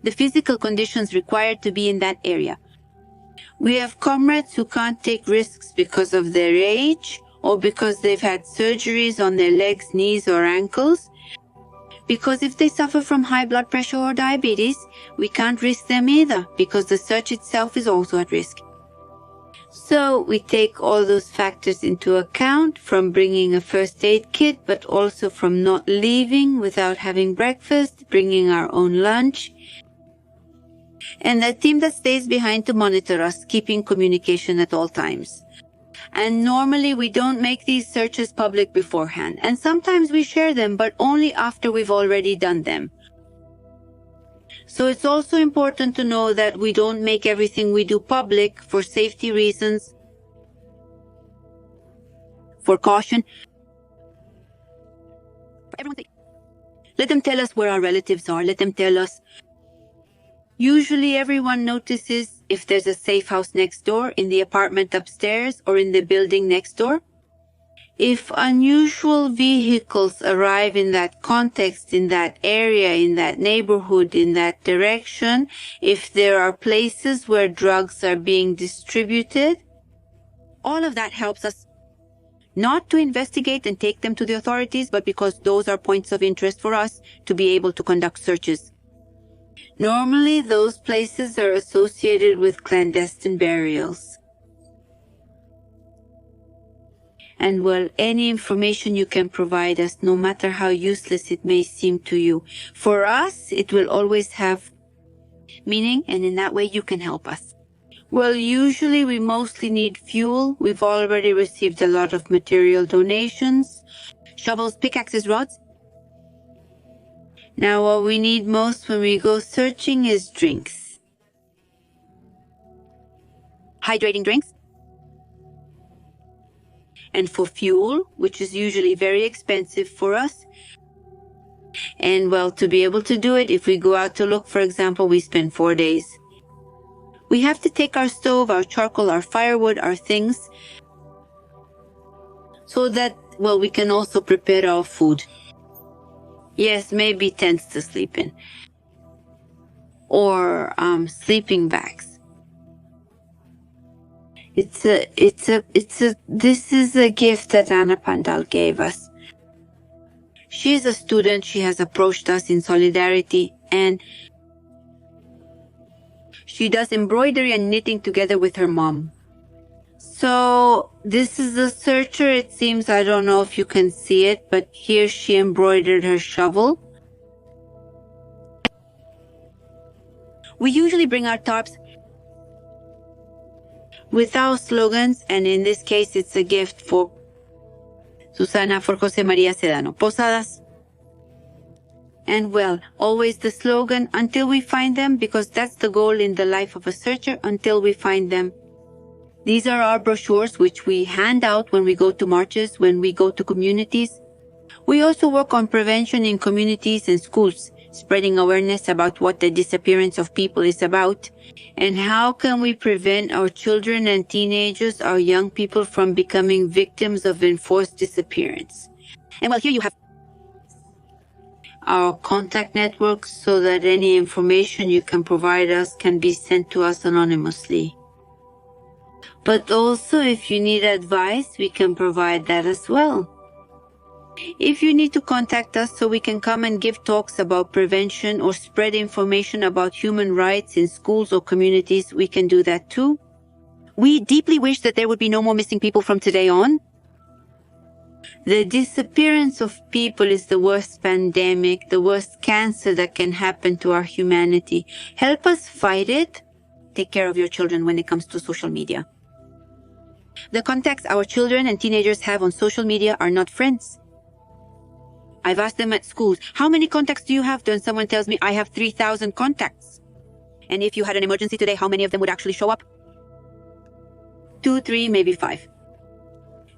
the physical conditions required to be in that area. We have comrades who can't take risks because of their age or because they've had surgeries on their legs, knees, or ankles. Because if they suffer from high blood pressure or diabetes, we can't risk them either, because the search itself is also at risk. So we take all those factors into account, from bringing a first aid kit, but also from not leaving without having breakfast, bringing our own lunch, and a team that stays behind to monitor us, keeping communication at all times. And normally we don't make these searches public beforehand, and sometimes we share them, but only after we've already done them. So it's also important to know that we don't make everything we do public for safety reasons, for caution. For everyone's sake. Let them tell us where our relatives are. Let them tell us. Usually everyone notices if there's a safe house next door, in the apartment upstairs, or in the building next door. If unusual vehicles arrive in that context, in that area, in that neighborhood, in that direction, if there are places where drugs are being distributed, all of that helps us not to investigate and take them to the authorities, but because those are points of interest for us to be able to conduct searches. Normally, those places are associated with clandestine burials. And well, any information you can provide us, no matter how useless it may seem to you, for us, it will always have meaning, and in that way you can help us. Well, usually we mostly need fuel. We've already received a lot of material donations, shovels, pickaxes, rods. Now, what we need most when we go searching is drinks. Hydrating drinks. And for fuel, which is usually very expensive for us. And well, to be able to do it, if we go out to look, for example, we spend 4 days. We have to take our stove, our charcoal, our firewood, our things, so that, well, we can also prepare our food. Yes, maybe tents to sleep in. Or sleeping bags. This is a gift that Anna Pandal gave us. She's a student. She has approached us in solidarity, and she does embroidery and knitting together with her mom. So this is the searcher. It seems, I don't know if you can see it, but here she embroidered her shovel. We usually bring our tarps with our slogans, and in this case, it's a gift for Susana, for Jose Maria Sedano. Posadas. And well, always the slogan, until we find them, because that's the goal in the life of a searcher, until we find them. These are our brochures, which we hand out when we go to marches, when we go to communities. We also work on prevention in communities and schools, spreading awareness about what the disappearance of people is about, and how can we prevent our children and teenagers, our young people, from becoming victims of enforced disappearance. And well, here you have our contact network, so that any information you can provide us can be sent to us anonymously. But also, if you need advice, we can provide that as well. If you need to contact us so we can come and give talks about prevention or spread information about human rights in schools or communities, we can do that too. We deeply wish that there would be no more missing people from today on. The disappearance of people is the worst pandemic, the worst cancer that can happen to our humanity. Help us fight it. Take care of your children when it comes to social media. The contacts our children and teenagers have on social media are not friends. I've asked them at schools, how many contacts do you have? Then someone tells me, I have 3,000 contacts. And if you had an emergency today, how many of them would actually show up? 2, 3, maybe 5.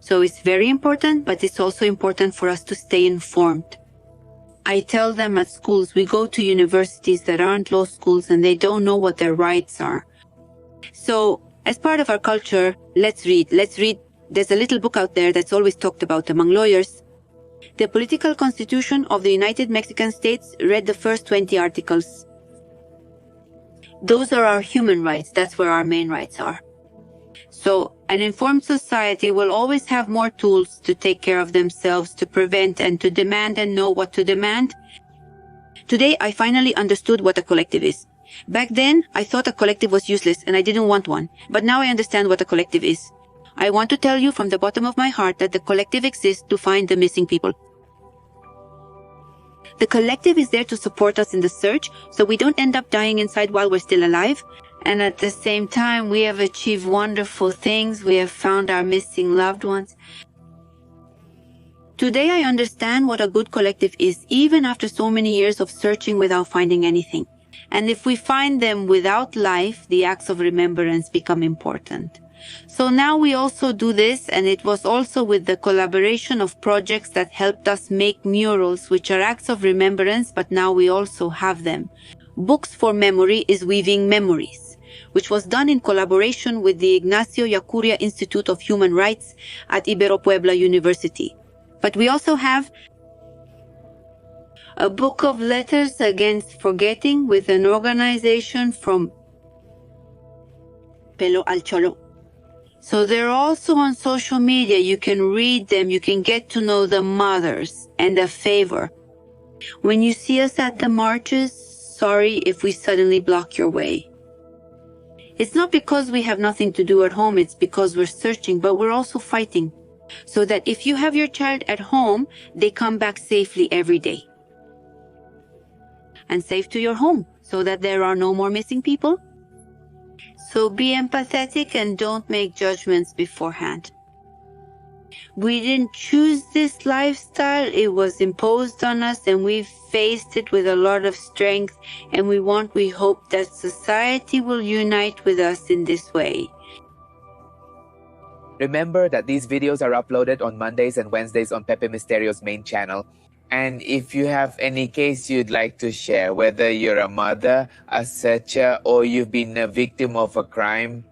So it's very important, but it's also important for us to stay informed. I tell them at schools, we go to universities that aren't law schools and they don't know what their rights are. So as part of our culture, let's read. There's a little book out there that's always talked about among lawyers. The Political Constitution of the United Mexican States. Read the first 20 articles. Those are our human rights. That's where our main rights are. So an informed society will always have more tools to take care of themselves, to prevent and to demand and know what to demand. Today, I finally understood what a collective is. Back then, I thought a collective was useless and I didn't want one. But now I understand what a collective is. I want to tell you from the bottom of my heart that the collective exists to find the missing people. The collective is there to support us in the search, so we don't end up dying inside while we're still alive. And at the same time, we have achieved wonderful things. We have found our missing loved ones. Today, I understand what a good collective is, even after so many years of searching without finding anything. And if we find them without life, the acts of remembrance become important. So now we also do this, and it was also with the collaboration of projects that helped us make murals, which are acts of remembrance, but now we also have them. Books for Memory is Weaving Memories, which was done in collaboration with the Ignacio Yacuria Institute of Human Rights at Ibero Puebla University. But we also have a book of letters against forgetting with an organization from Pelo al Cholo. So they're also on social media. You can read them. You can get to know the mothers. And a favor. When you see us at the marches, sorry if we suddenly block your way. It's not because we have nothing to do at home. It's because we're searching, but we're also fighting. So that if you have your child at home, they come back safely every day. And safe to your home, so that there are no more missing people. So be empathetic and don't make judgments beforehand. We didn't choose this lifestyle. It was imposed on us, and we've faced it with a lot of strength. And we hope that society will unite with us in this way. Remember that these videos are uploaded on Mondays and Wednesdays on Pepe Misterio's main channel. And if you have any case you'd like to share, whether you're a mother, a searcher, or you've been a victim of a crime,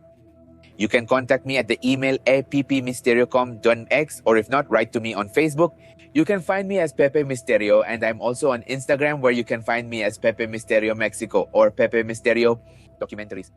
you can contact me at the email appmisteriocom.x, or if not, write to me on Facebook. You can find me as Pepe Misterio, and I'm also on Instagram, where you can find me as Pepe Misterio Mexico or Pepe Misterio Documentaries.